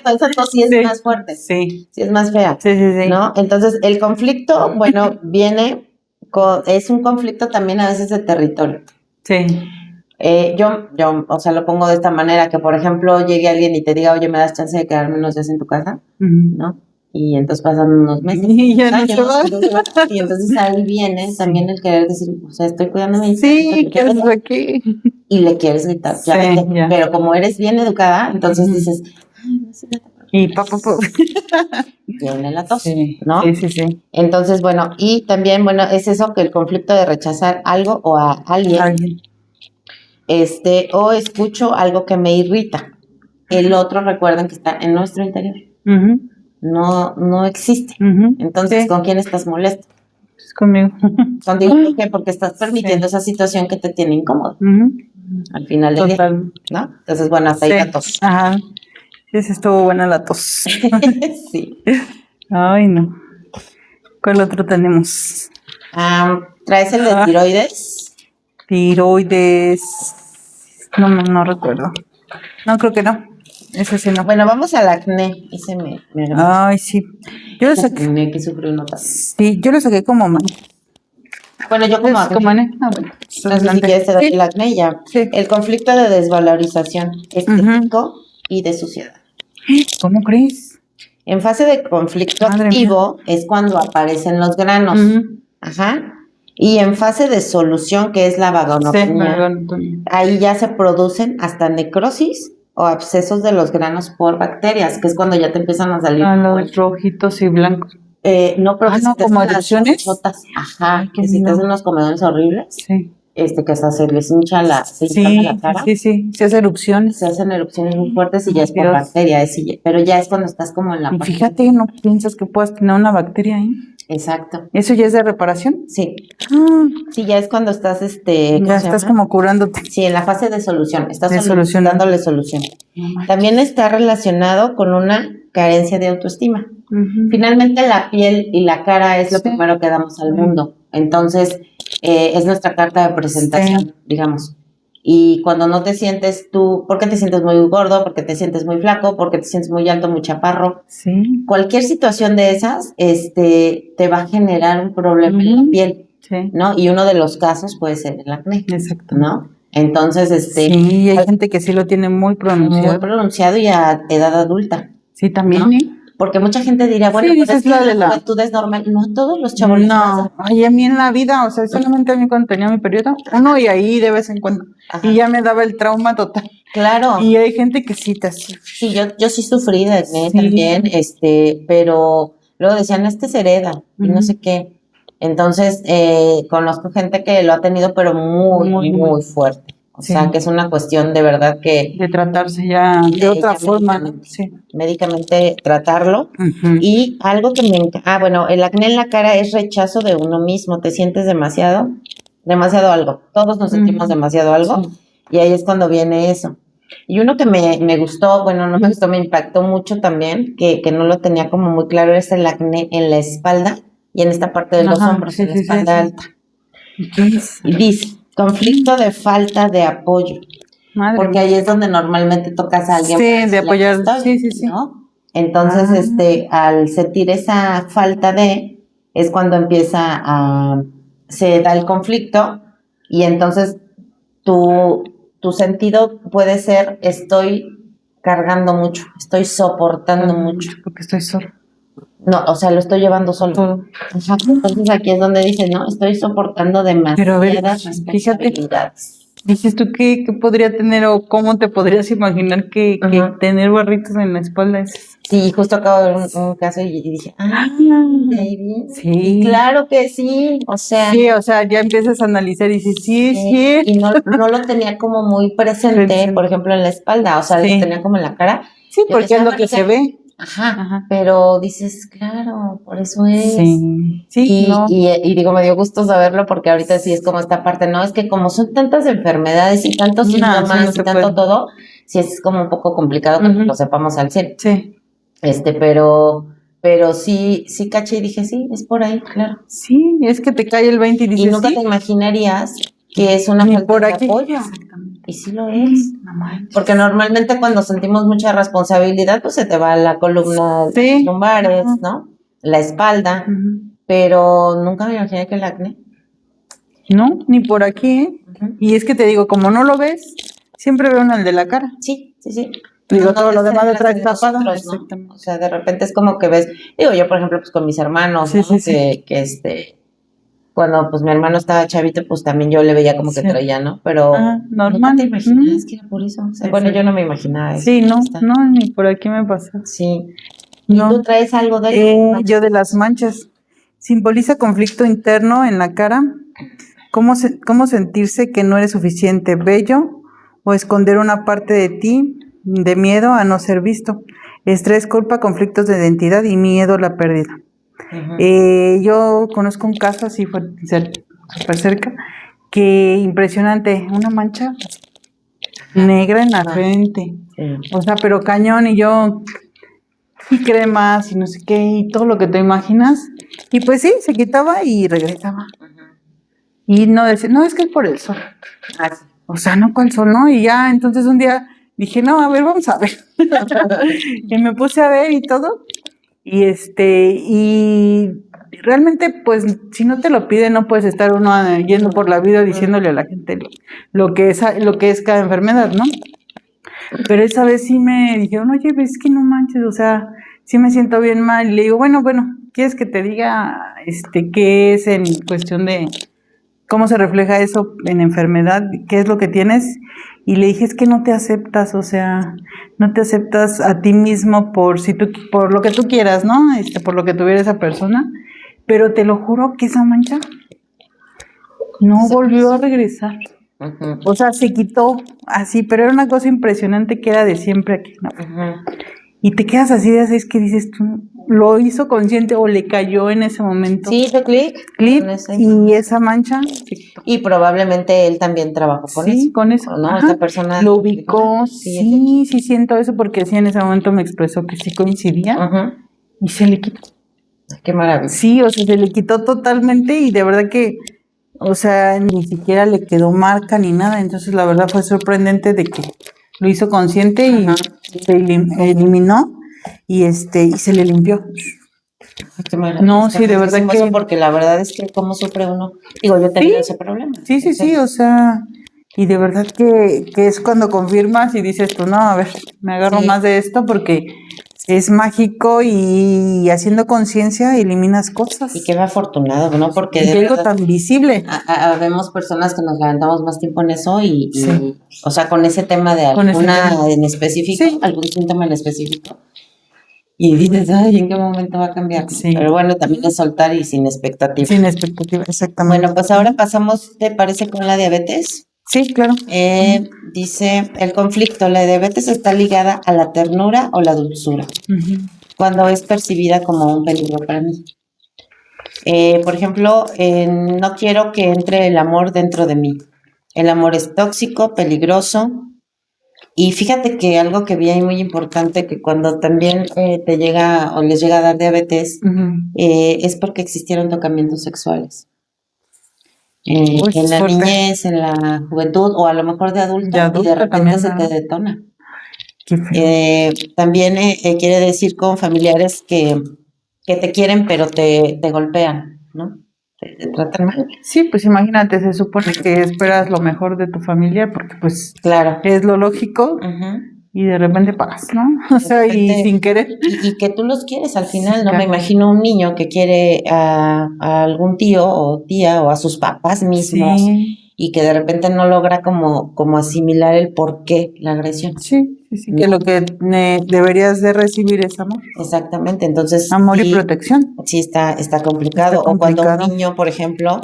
Esa tos sí es más fuerte. Sí es más fea. Sí. ¿No? Entonces, el conflicto, bueno, es un conflicto también a veces de territorio. Sí. Yo, o sea, lo pongo de esta manera, que por ejemplo llegue alguien y te diga, oye, ¿me das chance de quedarme unos días en tu casa? ¿No? Y entonces pasan unos meses. Y ya no se va. Y entonces ahí viene también el querer decir, o sea, estoy cuidándome. Sí, ¿qué haces aquí? Y le quieres gritar, ya pero como eres bien educada, entonces dices, ay, no sé. Y papá. Viene la tos, ¿no? Sí. Entonces, bueno, y también, bueno, es eso, que el conflicto de rechazar algo o a alguien. O escucho algo que me irrita. El otro, recuerden que está en nuestro interior. No existe. Entonces, ¿con quién estás molesto? Pues conmigo. Contigo, ¿por qué? Porque estás permitiendo esa situación que te tiene incómodo. Al final del día, ¿no? Entonces, bueno, hasta ahí la tos. Ajá. Sí, estuvo buena la tos. Sí. Ay, no. ¿Cuál otro tenemos? ¿Traes el de tiroides? Tiroides. No recuerdo. No, creo que no. Eso sí no. Bueno, vamos al acné. Ese me Ay, sí. Yo lo saqué. Acné que sufrió uno también. Sí, yo lo saqué como Bueno, yo como acné. Como acné. Ah, bueno. Entonces, si quieres, te doy el acné ya. Sí. El conflicto de desvalorización estético y de suciedad. ¿Cómo crees? En fase de conflicto activo es cuando aparecen los granos. Ajá. Y en fase de solución, que es la vagonotonía, ahí ya se producen hasta necrosis o abscesos de los granos por bacterias, que es cuando ya te empiezan a salir. Los rojitos y blancos. No, pero no, como erupciones. Ajá, que si te hacen unos comedores horribles. Sí. Que hasta se les hincha la cara. Sí, se hacen erupciones. Se hacen erupciones muy fuertes y ya es por bacteria, pero ya es cuando estás como en la Y fíjate, ¿no piensas que puedas tener una bacteria ahí? Exacto. ¿Eso ya es de reparación? Sí. Sí, ya es cuando estás, ya estás como curándote. Sí, en la fase de solución, estás dándole solución. También está relacionado con una carencia de autoestima. Finalmente la piel y la cara es lo primero que damos al mundo. Entonces, es nuestra carta de presentación, digamos. Y cuando no te sientes tú, porque te sientes muy gordo, porque te sientes muy flaco, porque te sientes muy alto, muy chaparro, cualquier situación de esas, te va a generar un problema en la piel, ¿no? Y uno de los casos puede ser el acné, ¿no? Entonces, sí, hay gente que sí lo tiene muy pronunciado. Muy pronunciado y a edad adulta. Sí, también, ¿no? Porque mucha gente dirá, bueno, pues es que la juventud es normal. No, todos los chavos. No, ay, a mí en la vida, o sea, solamente a mí cuando tenía mi periodo, y ahí de vez en cuando. Ajá. Y ya me daba el trauma total. Claro. Y hay gente que sí te hace. Sí, yo sí sufrí de acné también, pero luego decían, se hereda, y no sé qué. Entonces, conozco gente que lo ha tenido, pero muy fuerte. O sea, que es una cuestión de verdad que... De tratarse ya de otra forma. Médicamente tratarlo. Y algo que me encanta... bueno, el acné en la cara es rechazo de uno mismo. Te sientes demasiado algo. Todos nos sentimos demasiado algo. Y ahí es cuando viene eso. Y uno que me gustó, bueno, no me gustó, me impactó mucho también, que no lo tenía como muy claro, es el acné en la espalda y en esta parte de los hombros, en la espalda alta. Y dice... Conflicto de falta de apoyo. Porque ahí es donde normalmente tocas a alguien. Sí, de apoyar. Sí. ¿no? Entonces, al sentir esa falta es cuando se da el conflicto y entonces tu sentido puede ser, estoy cargando mucho, estoy soportando mucho. Porque estoy solo. No, o sea, lo estoy llevando solo. Entonces aquí es donde dices, no, estoy soportando demasiadas responsabilidades. Dices tú qué podría tener o cómo te podrías imaginar que tener barritos en la espalda es. Sí, justo acabo de ver un caso y dije, baby. Sí. Claro que sí, o sea. Sí, o sea, ya empiezas a analizar y dices, sí. Y no lo tenía como muy presente, por ejemplo, en la espalda, o sea, lo tenía como en la cara. Sí, porque es lo que se ve. Ajá, pero dices, claro, por eso es. Sí, no. Y digo, me dio gusto saberlo porque ahorita sí es como esta parte, ¿no? Es que como son tantas enfermedades y tantos síntomas y tanto todo, sí es como un poco complicado que lo sepamos al 100. Sí. Pero sí caché y dije, sí, es por ahí, claro. Sí, es que te cae el 20 y dices, y nunca te imaginarías que es una falta de apoyo. Exactamente. Y sí lo es. Porque normalmente cuando sentimos mucha responsabilidad, pues se te va la columna lumbares, ¿no? La espalda. Pero nunca me imaginé que el acné. No, ni por aquí, ¿eh? Y es que te digo, como no lo ves, siempre veo el de la cara. Sí. Digo, todo lo demás detrás tapado. ¿no? O sea, de repente es como que ves, digo, yo por ejemplo, pues con mis hermanos, ¿no? Que cuando pues mi hermano estaba chavito, pues también yo le veía como que traía, ¿no? Pero normal. Nunca te imaginas que era por eso. O sea, bueno, yo no me imaginaba eso. Sí, no, ni por aquí me pasó. Sí. ¿Y tú traes algo de yo de las manchas. Simboliza conflicto interno en la cara. ¿Cómo sentirse que no eres suficiente bello o esconder una parte de ti de miedo a no ser visto? Estrés, culpa, conflictos de identidad y miedo a la pérdida. Yo conozco un caso así súper cerca, que impresionante, una mancha negra en la frente. O sea, pero cañón, y yo, y cremas, y no sé qué, y todo lo que te imaginas. Y pues sí, se quitaba y regresaba. Y no decía, no, es que es por el sol. O sea, no con el sol, ¿no? Y ya, entonces un día dije, no, a ver, vamos a ver. Y me puse a ver y todo. Y realmente, pues, si no te lo pide, no puedes estar uno yendo por la vida diciéndole a la gente lo que es cada enfermedad, ¿no? Pero esa vez sí me dijeron, oye, ves que no manches, o sea, sí me siento bien mal. Y le digo, bueno, ¿quieres que te diga qué es en cuestión de cómo se refleja eso en enfermedad? ¿Qué es lo que tienes? Y le dije, es que no te aceptas, o sea, no te aceptas a ti mismo por lo que tú quieras, ¿no? Por lo que tuviera esa persona. Pero te lo juro que esa mancha no volvió a regresar. O sea, se quitó así, pero era una cosa impresionante que era de siempre aquí, ¿no? Y te quedas así de es que dices tú, ¿lo hizo consciente o le cayó en ese momento? Sí, hizo clic. Y esa mancha. Y probablemente él también trabajó con eso. Sí, con eso. ¿No? Esta persona lo ubicó. Sí, siento eso porque sí, en ese momento me expresó que sí coincidía. Y se le quitó. Qué maravilla. Sí, o sea, se le quitó totalmente y de verdad que, o sea, ni siquiera le quedó marca ni nada. Entonces, la verdad fue sorprendente de que lo hizo consciente y se eliminó y se le limpió. Qué maravilla. No, sí, de verdad que... Porque la verdad es que cómo sufre uno. Digo, yo tenía ese problema. Sí, o sea... Y de verdad que es cuando confirmas y dices tú, no, a ver, me agarro más de esto porque es mágico y haciendo conciencia eliminas cosas. Y qué afortunado, ¿no? Porque y algo tan visible. Vemos personas que nos levantamos más tiempo en eso y o sea, con ese tema de alguna en específico, algún síntoma en específico. Y dices, ay, ¿en qué momento va a cambiar? Sí. Pero bueno, también es soltar y sin expectativa. Sin expectativa, exactamente. Bueno, pues ahora pasamos, ¿te parece, con la diabetes? Sí, claro. Dice, el conflicto, la diabetes está ligada a la ternura o la dulzura, cuando es percibida como un peligro para mí. Por ejemplo, no quiero que entre el amor dentro de mí. El amor es tóxico, peligroso. Y fíjate que algo que vi ahí muy importante, que cuando también te llega o les llega a dar diabetes, es porque existieron tocamientos sexuales. En la niñez, en la juventud o a lo mejor de adulto y de repente se te detona. También quiere decir con familiares que te quieren pero te golpean, ¿no? Te tratan mal. Sí, pues imagínate, se supone que esperas lo mejor de tu familia porque pues claro, es lo lógico. Y de repente pagas, ¿no? O sea, y sin querer. Y que tú los quieres al final, ¿no? Me imagino un niño que quiere a algún tío o tía o a sus papás mismos y que de repente no logra como asimilar el por qué la agresión. Sí, que lo que deberías de recibir es amor. Exactamente, entonces... Amor y protección. Sí, está complicado. O cuando un niño, por ejemplo,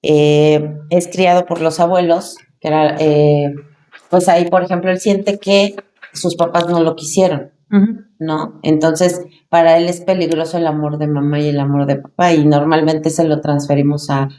es criado por los abuelos, que era, pues ahí, por ejemplo, él siente que sus papás no lo quisieron. ¿no? Entonces, para él es peligroso el amor de mamá y el amor de papá, y normalmente se lo transferimos a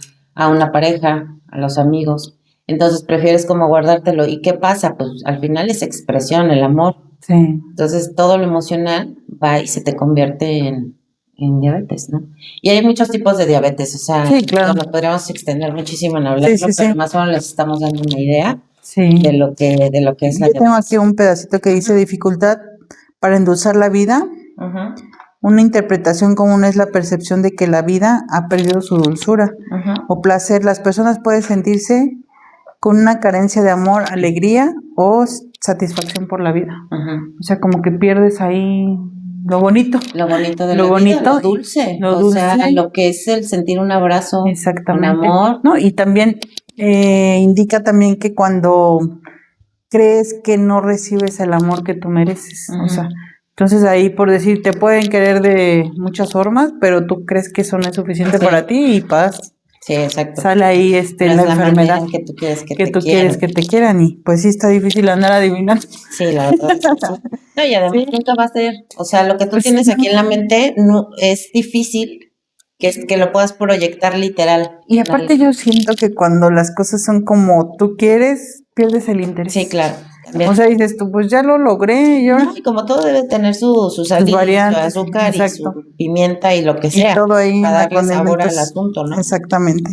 una pareja, a los amigos. Entonces, prefieres como guardártelo. ¿Y qué pasa? Pues al final es expresión, el amor. Sí. Entonces, todo lo emocional va y se te convierte en diabetes, ¿no? Y hay muchos tipos de diabetes, o sea, sí, claro. nos podríamos extender muchísimo en hablarlo, pero más o menos les estamos dando una idea de lo que es la diabetes. Yo tengo aquí un pedacito que dice dificultad para endulzar la vida. Una interpretación común es la percepción de que la vida ha perdido su dulzura o placer. Las personas pueden sentirse con una carencia de amor, alegría o satisfacción por la vida. O sea, como que pierdes ahí lo bonito. Lo bonito de la vida, lo dulce. O sea, lo que es el sentir un abrazo con amor. ¿No? Y también indica también que cuando crees que no recibes el amor que tú mereces. O sea, entonces ahí por decir, te pueden querer de muchas formas, pero tú crees que eso no es suficiente para ti y paz. Sí, exacto. Sale ahí la enfermedad que tú quieres quieres que te quieran, y pues sí está difícil andar adivinando. Sí, la verdad. No, y además nunca va a ser, o sea, lo que tú tienes aquí en la mente no es difícil que lo puedas proyectar literal. Y aparte yo siento que cuando las cosas son como tú quieres, pierdes el interés. Sí, claro. También. O sea, dices tú, pues ya lo logré. Y como todo debe tener su sal, su azúcar y su pimienta y lo que sea. Y todo ahí para darle sabor al asunto, ¿no? Exactamente.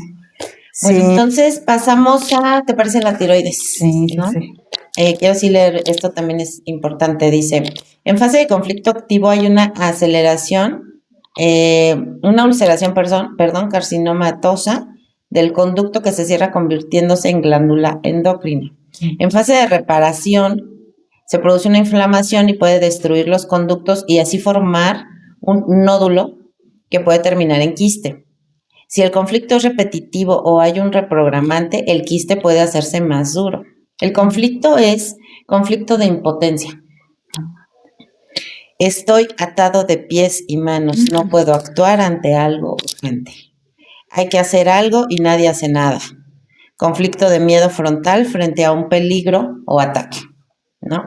Bueno, entonces pasamos a, ¿te parece la tiroides? Sí, ¿no? Quiero sí leer, esto también es importante. Dice, en fase de conflicto activo hay una aceleración, una ulceración, carcinomatosa del conducto que se cierra convirtiéndose en glándula endocrina. En fase de reparación se produce una inflamación y puede destruir los conductos y así formar un nódulo que puede terminar en quiste. Si el conflicto es repetitivo o hay un reprogramante, el quiste puede hacerse más duro. El conflicto es conflicto de impotencia. Estoy atado de pies y manos, no puedo actuar ante algo urgente. Hay que hacer algo y nadie hace nada. Conflicto de miedo frontal frente a un peligro o ataque, ¿no?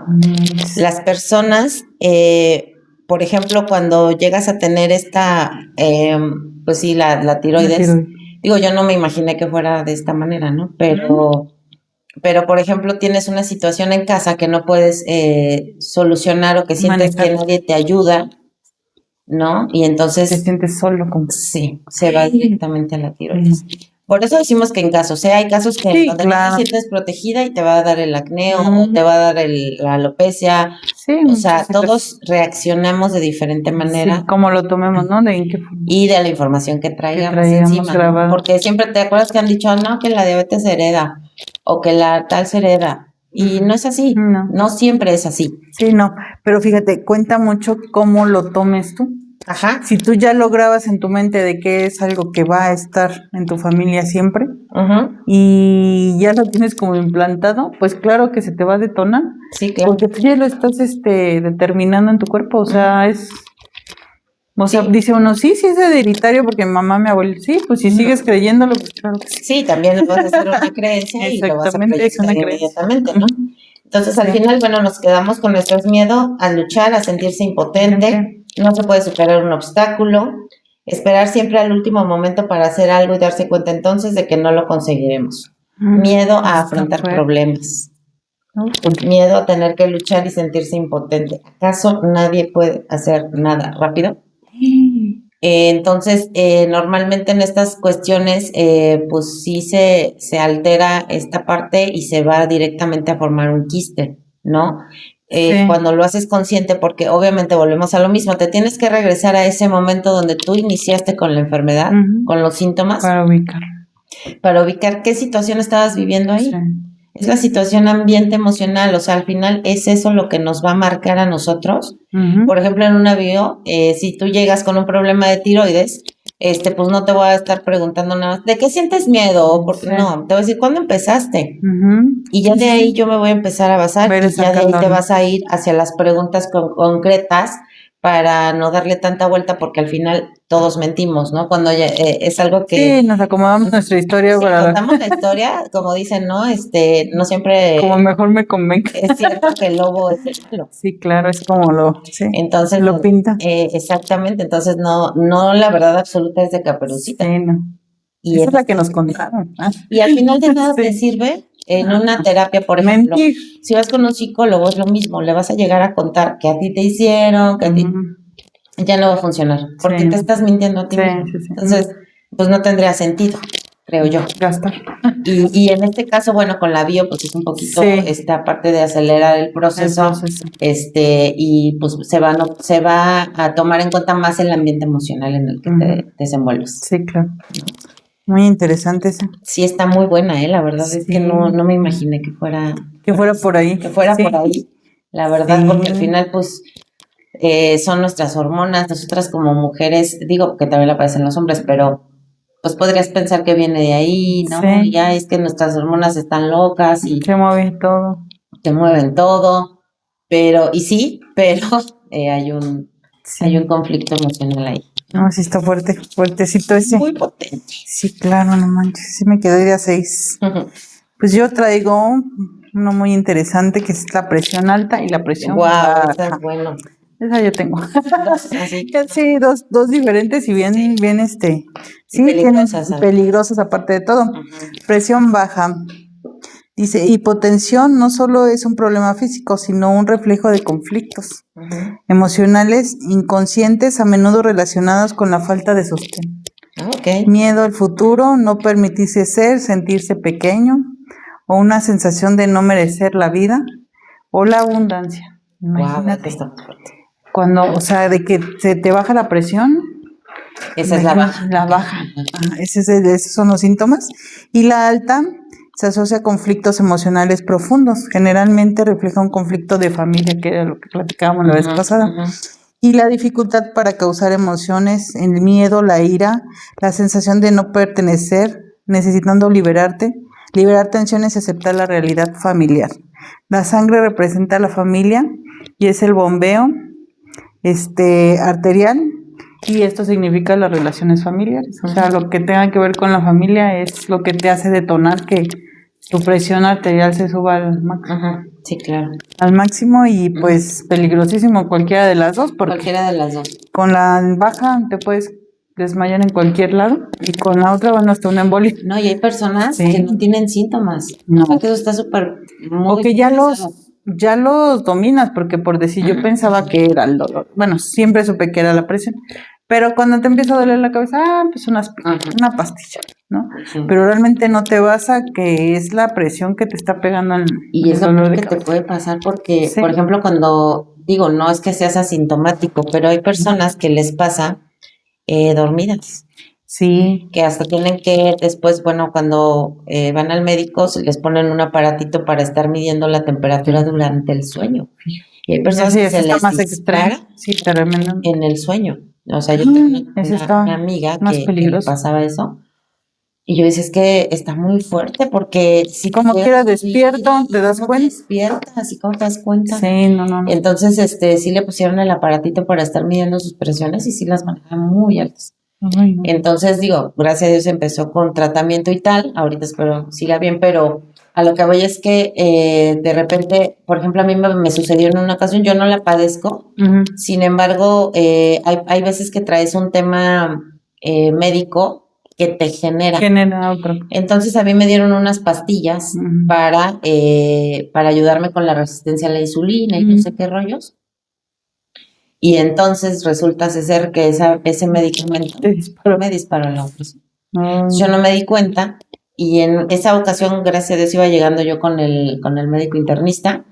Las personas, por ejemplo, cuando llegas a tener esta, pues sí, la tiroides, digo, yo no me imaginé que fuera de esta manera, ¿no? Pero, por ejemplo, tienes una situación en casa que no puedes solucionar o que sientes que nadie te ayuda, ¿no? Y entonces... Te sientes solo. Sí, se va directamente a la tiroides. Por eso decimos que en casos, hay casos que donde no te sientes protegida y te va a dar el acné o te va a dar la alopecia. Sí, o sea, todos reaccionamos de diferente manera. Sí, como lo tomemos, ¿no? Y de la información que traigamos encima. ¿No? Porque siempre te acuerdas que han dicho, no, que la diabetes se hereda o que la tal se hereda. Y no es así. No siempre es así. Sí, no. Pero fíjate, cuenta mucho cómo lo tomes tú. Ajá. Si tú ya lo grabas en tu mente de que es algo que va a estar en tu familia siempre y ya lo tienes como implantado, pues claro que se te va a detonar. Sí, claro. Porque tú ya lo estás determinando en tu cuerpo, o sea, o sea, dice uno, sí es hereditario porque mi mamá, mi abuelo, sí, pues si sigues creyéndolo, pues claro que sí. Sí, también lo vas a hacer una creencia y lo vas a proyectar inmediatamente, ¿no? Entonces, al final, bueno, nos quedamos con nuestro miedo a luchar, a sentirse impotente. No se puede superar un obstáculo, esperar siempre al último momento para hacer algo y darse cuenta entonces de que no lo conseguiremos. Miedo a afrontar problemas. Miedo a tener que luchar y sentirse impotente. ¿Acaso nadie puede hacer nada rápido? Entonces, normalmente en estas cuestiones, pues sí se altera esta parte y se va directamente a formar un quiste, ¿no? Cuando lo haces consciente, porque obviamente volvemos a lo mismo, te tienes que regresar a ese momento donde tú iniciaste con la enfermedad, con los síntomas. Para ubicar qué situación estabas viviendo ahí. Sí. Es la situación ambiente emocional, o sea, al final es eso lo que nos va a marcar a nosotros. Por ejemplo, en una bio, si tú llegas con un problema de tiroides, pues no te voy a estar preguntando nada más, ¿de qué sientes miedo? Porque no, te voy a decir, ¿cuándo empezaste? Y ya de ahí yo me voy a empezar a basar y ya de ahí te vas a ir hacia las preguntas concretas para no darle tanta vuelta, porque al final todos mentimos, ¿no? Cuando es algo que... Sí, nos acomodamos nuestra historia. Sí, contamos la historia, como dicen, ¿no? No siempre... Como mejor me convenga. Es cierto que el lobo es el malo. Sí, claro, es como entonces, lo pinta. Exactamente, entonces no, la verdad absoluta es de Caperucita. Sí, no. Y esa es la que nos contaron. Y al final de nada te sirve en una terapia, por ejemplo. Mentir. Si vas con un psicólogo es lo mismo, le vas a llegar a contar que a ti te hicieron, que a ti ya no va a funcionar, porque te estás mintiendo a ti mismo. Entonces, pues no tendría sentido, creo yo. Gastar. Y en este caso, bueno, con la bio, pues es un poquito esta parte de acelerar el proceso. Y pues se va a tomar en cuenta más el ambiente emocional en el que te desenvuelves. Sí, claro. Muy interesante esa. Sí, está muy buena, la verdad es que no me imaginé que fuera por ahí. Que fuera por ahí, la verdad, porque al final, pues, son nuestras hormonas, nosotras como mujeres, digo que también la padecen los hombres, pero pues podrías pensar que viene de ahí, ¿no? Sí. Ya es que nuestras hormonas están locas y se mueve todo. Te mueven todo, pero hay un conflicto emocional ahí. No, sí está fuertecito ese. Muy potente. Sí, claro, no manches, sí me quedé de a 6. Pues yo traigo uno muy interesante que es la presión alta y la presión baja. Esa es bueno. Esa yo tengo. Sí, dos diferentes y bien, sí, peligrosas, peligrosas aparte de todo. Presión baja. Dice, hipotensión no solo es un problema físico, sino un reflejo de conflictos emocionales inconscientes, a menudo relacionados con la falta de sostén. Miedo al futuro, no permitirse sentirse pequeño, o una sensación de no merecer la vida, o la abundancia. Imagínate. Cuando, o sea, de que se te baja la presión. Esa es la baja. La baja. Esos son los síntomas. Y la alta se asocia a conflictos emocionales profundos. Generalmente refleja un conflicto de familia, que era lo que platicábamos la vez pasada. Y la dificultad para causar emociones, el miedo, la ira, la sensación de no pertenecer, necesitando liberar tensiones y aceptar la realidad familiar. La sangre representa a la familia y es el bombeo arterial, y esto significa las relaciones familiares. O sea, lo que tenga que ver con la familia es lo que te hace detonar que tu presión arterial se suba al máximo. Sí, claro. Al máximo, y pues peligrosísimo cualquiera de las dos. Cualquiera de las dos. Con la baja te puedes desmayar en cualquier lado, y con la otra, bueno, hasta una embolia. No, y hay personas que no tienen síntomas. No. Porque eso está súper... O que ya los dominas, porque por decir, yo pensaba que era el dolor. Bueno, siempre supe que era la presión. Pero cuando te empieza a doler la cabeza, pues una pastilla, ¿no? Pero realmente no te vas a que es la presión que te está pegando y eso que te puede pasar porque, por ejemplo, cuando digo, no es que seas asintomático, pero hay personas que les pasa dormidas. Sí. Que hasta tienen que después, bueno, cuando van al médico, se les ponen un aparatito para estar midiendo la temperatura durante el sueño. Y hay personas que se les dispara en el sueño. O sea, yo tengo una amiga que le pasaba eso. Y yo decía, es que está muy fuerte porque si como quiera despierto, te das cuenta. Despiertas, así como te das cuenta. Sí, no. Entonces, sí le pusieron el aparatito para estar midiendo sus presiones y sí las manejaba muy altas. Ay, no. Entonces, digo, gracias a Dios empezó con tratamiento y tal. Ahorita espero siga bien, pero a lo que voy es que de repente, por ejemplo, a mí me sucedió en una ocasión, yo no la padezco. Sin embargo, hay veces que traes un tema médico que te genera otro. Entonces a mí me dieron unas pastillas para ayudarme con la resistencia a la insulina y no sé qué rollos. Y entonces resulta ser que ese medicamento me disparó la opresión. Yo no me di cuenta, y en esa ocasión, gracias a Dios, iba llegando yo con el médico internista.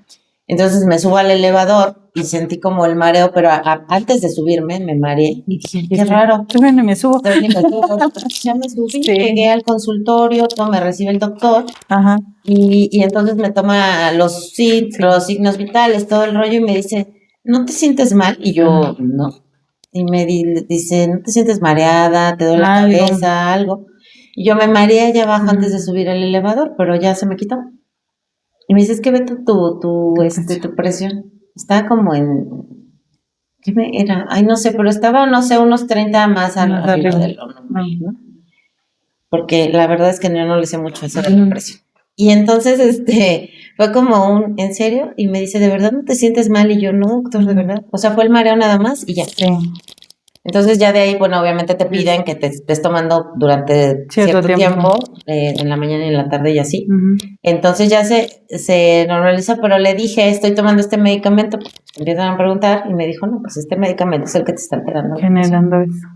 Entonces me subo al elevador y sentí como el mareo, pero antes de subirme me mareé y dije, qué raro. Me subo. Ya me subí, llegué al consultorio, me recibe el doctor. Y entonces me toma los signos vitales, todo el rollo, y me dice, ¿no te sientes mal? Y yo, no. Y me dice, ¿no te sientes mareada? ¿Te duele la cabeza? Algo. Y yo me mareé allá abajo antes de subir el elevador, pero ya se me quitó. Y me dice, es que ve tu presión. Está como en ¿qué me era? Ay, no sé, pero estaba, no sé, unos 30 más arriba de lo normal, ¿no? Porque la verdad es que yo no le sé mucho eso de la presión. Y entonces, fue como ¿en serio? Y me dice, ¿de verdad no te sientes mal? Y yo, no, doctor, de verdad. O sea, fue el mareo nada más y ya. Sí. Entonces ya de ahí, bueno, obviamente te piden que te estés tomando durante cierto tiempo en la mañana y en la tarde y así. Entonces ya se normaliza, pero le dije, estoy tomando este medicamento. Empiezan a preguntar y me dijo, no, pues este medicamento es el que te está alterando. Generando eso.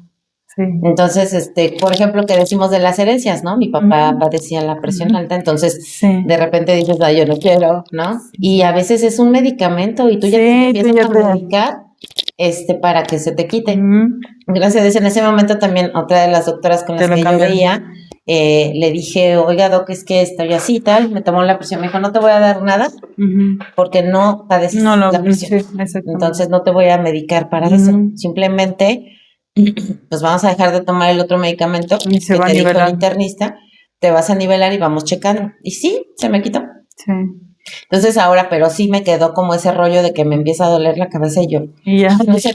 Sí. Entonces, por ejemplo, que decimos de las herencias, ¿no? Mi papá padecía la presión alta, entonces de repente dices, yo no quiero, ¿no? Y a veces es un medicamento y tú ya te empiezas a medicar para que se te quite. Gracias a Dios, en ese momento también otra de las doctoras con las que yo veía, le dije, oiga, doc, es que estoy así, tal, me tomó la presión, me dijo, no te voy a dar nada porque no padeces la presión, entonces no te voy a medicar para eso, simplemente pues vamos a dejar de tomar el otro medicamento que te dijo el internista, te vas a nivelar y vamos checando. Y sí, se me quitó. Sí. Entonces ahora, pero sí me quedó como ese rollo de que me empieza a doler la cabeza y yo. Y ya. No sé,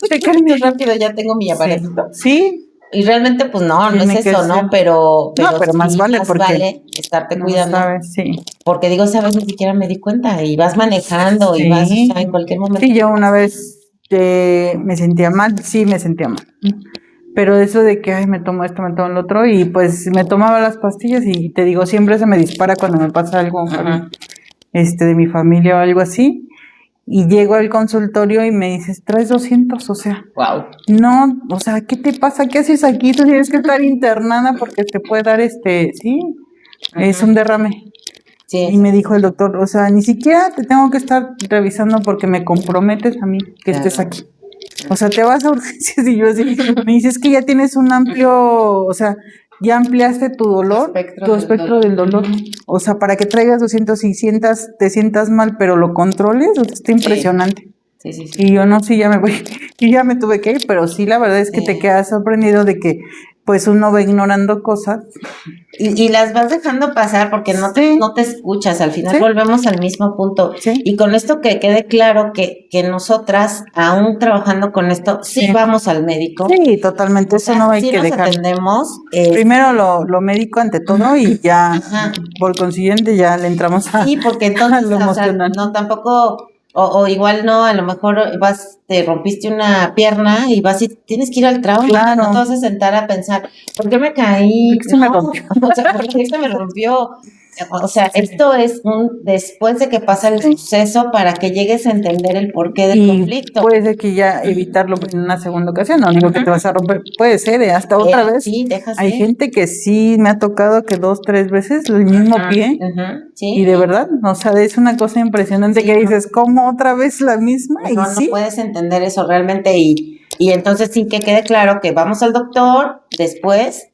checarme rápido, ya tengo mi aparatito. Sí. Y realmente, pues no es eso, ¿no? Pero más sí, vale vale estarte cuidando. Sabes, sí. Porque digo, sabes, ni siquiera me di cuenta y vas manejando y vas, o sea, en cualquier momento. Sí, yo una vez me sentía mal, pero eso de que, me tomo esto, me tomo el otro, y pues me tomaba las pastillas y te digo, siempre se me dispara cuando me pasa algo de mi familia o algo así, y llego al consultorio y me dices, traes 200, o sea, wow. No, o sea, ¿qué te pasa? ¿Qué haces aquí? Tú tienes que estar internada porque te puede dar es un derrame. Sí. Y me dijo el doctor, o sea, ni siquiera te tengo que estar revisando porque me comprometes a mí que estés aquí. O sea, te vas a urgencias y yo así, me dices que ya tienes un amplio, o sea, ya ampliaste tu dolor, tu espectro del dolor. O sea, para que traigas 200 y te sientas mal, pero lo controles, o sea, está impresionante. Sí. Y yo ya me voy, y ya me tuve que ir, pero sí, la verdad es que te quedas sorprendido de que pues uno va ignorando cosas. Y las vas dejando pasar porque no te escuchas, al final volvemos al mismo punto. Y con esto que quede claro que nosotras, aún trabajando con esto, vamos al médico. Sí, totalmente, eso no hay que dejar. Atendemos. Primero lo médico ante todo y ya, por consiguiente, ya le entramos a, porque entonces, lo emocional. No, tampoco... O igual no, a lo mejor te rompiste una pierna y vas y tienes que ir al trabajo. Claro. No te vas a sentar a pensar, ¿por qué me caí? ¿Por qué se me rompió? O sea, ¿por qué se me rompió? O sea, esto es después de que pasa el suceso para que llegues a entender el porqué del conflicto. Puede ser que ya evitarlo en una segunda ocasión, no digo que te vas a romper, puede ser, hasta otra vez. Sí, déjase. Hay gente que sí me ha tocado que 2, 3 veces el mismo pie, y de verdad, o sea, es una cosa impresionante que dices, ¿cómo otra vez la misma? No puedes entender eso realmente y entonces sí que quede claro que vamos al doctor, después,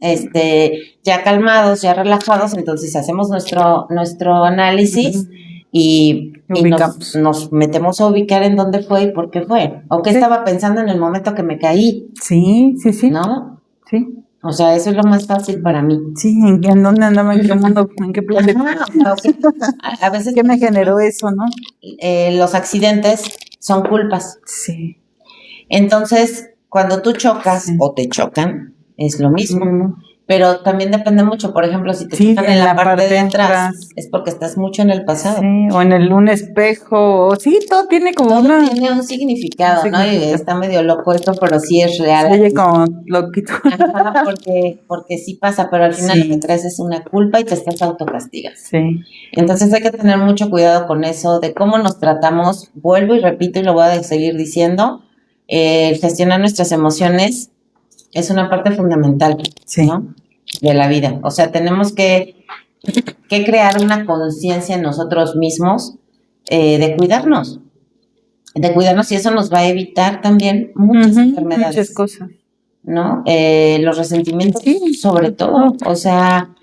ya calmados, ya relajados, entonces hacemos nuestro análisis y nos metemos a ubicar en dónde fue y por qué fue, o qué estaba pensando en el momento que me caí. Sí. ¿No? Sí. O sea, eso es lo más fácil para mí. Sí, ¿en dónde andaba? ¿En qué mundo? ¿En qué planeta? A veces ¿Qué me generó eso, no? Los accidentes son culpas. Sí. Entonces, cuando tú chocas o te chocan, es lo mismo. Pero también depende mucho, por ejemplo, si te chocan en la parte de atrás, es porque estás mucho en el pasado. Sí, o en un espejo, todo tiene como tiene un significado, ¿no? Y está medio loco esto, pero sí es real. Oye, como loquito. Porque sí pasa, pero al final lo que traes es una culpa y te estás autocastigando. Sí. Entonces hay que tener mucho cuidado con eso, de cómo nos tratamos. Vuelvo y repito y lo voy a seguir diciendo, gestionar nuestras emociones es una parte fundamental, ¿no? De la vida. O sea, tenemos que crear una conciencia en nosotros mismos de cuidarnos. Y eso nos va a evitar también muchas enfermedades. Muchas cosas. ¿No? Los resentimientos, sobre todo. O sea,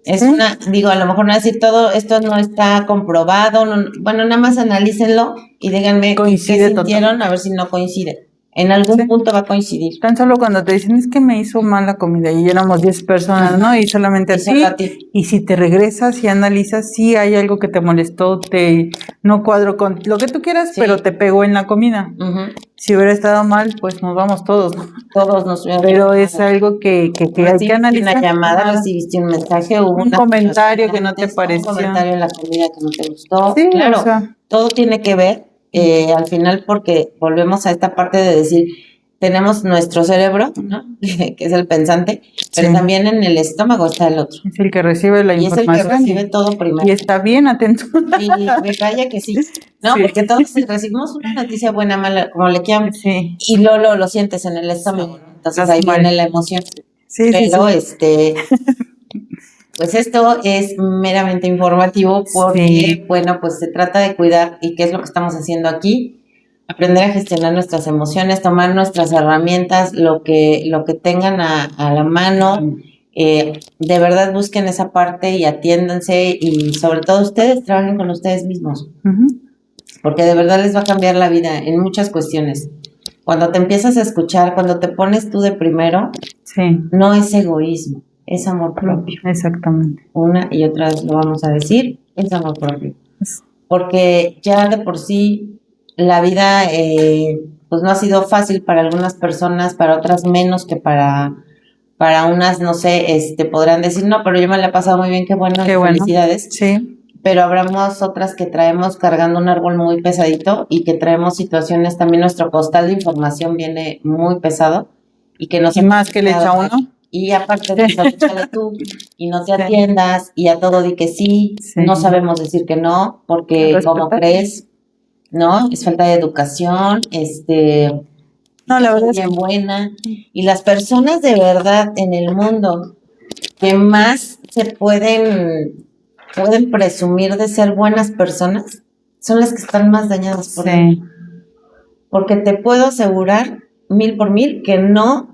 a lo mejor no decir todo, esto no está comprobado. Bueno, nada más analícenlo y díganme qué sintieron, a ver si no coincide. En algún punto va a coincidir. Tan solo cuando te dicen, es que me hizo mal la comida y éramos 10 personas, ¿no? Y solamente a ti. Y si te regresas y analizas, sí hay algo que te molestó, no cuadro con lo que tú quieras, pero te pegó en la comida. Si hubiera estado mal, pues nos vamos todos, ¿no? Todos nos hubiéramos. Pero es algo que hay que analizar. Una llamada, recibiste un mensaje, un comentario que no te pareció. Un comentario en la comida que no te gustó. Sí, claro, o sea, todo tiene que ver. Al final, porque volvemos a esta parte de decir, tenemos nuestro cerebro, ¿no? Que es el pensante, pero también en el estómago está el otro. Es el que recibe la información. Es el que recibe todo primero. Y está bien atento. Y me calla que sí. No, porque todos recibimos una noticia buena, mala, como le quieran, y luego lo sientes en el estómago, ¿no? Entonces ahí viene la emoción. Pero pues esto es meramente informativo porque, bueno, pues se trata de cuidar, y qué es lo que estamos haciendo aquí, aprender a gestionar nuestras emociones, tomar nuestras herramientas, lo que tengan a la mano, de verdad busquen esa parte y atiéndanse, y sobre todo ustedes trabajen con ustedes mismos, porque de verdad les va a cambiar la vida en muchas cuestiones. Cuando te empiezas a escuchar, cuando te pones tú de primero, no es egoísmo. Es amor propio. Exactamente. Una y otra vez lo vamos a decir, es amor propio. Porque ya de por sí la vida pues no ha sido fácil para algunas personas, para otras menos, que para unas, no sé, podrán decir, no, pero yo me la he pasado muy bien, qué bueno, felicidades. Sí. Pero habremos otras que traemos cargando un árbol muy pesadito, y que traemos situaciones, también nuestro costal de información viene muy pesado, y que nos... Y más que le echa uno. Y aparte de eso, échale tú, y no te atiendas, y a todo di que sí, no sabemos decir que no, porque como crees, ¿no? Es falta de educación, no, la verdad bien buena. Y las personas de verdad en el mundo que más se pueden presumir de ser buenas personas son las que están más dañadas por él. Porque te puedo asegurar 1000 por 1000 que no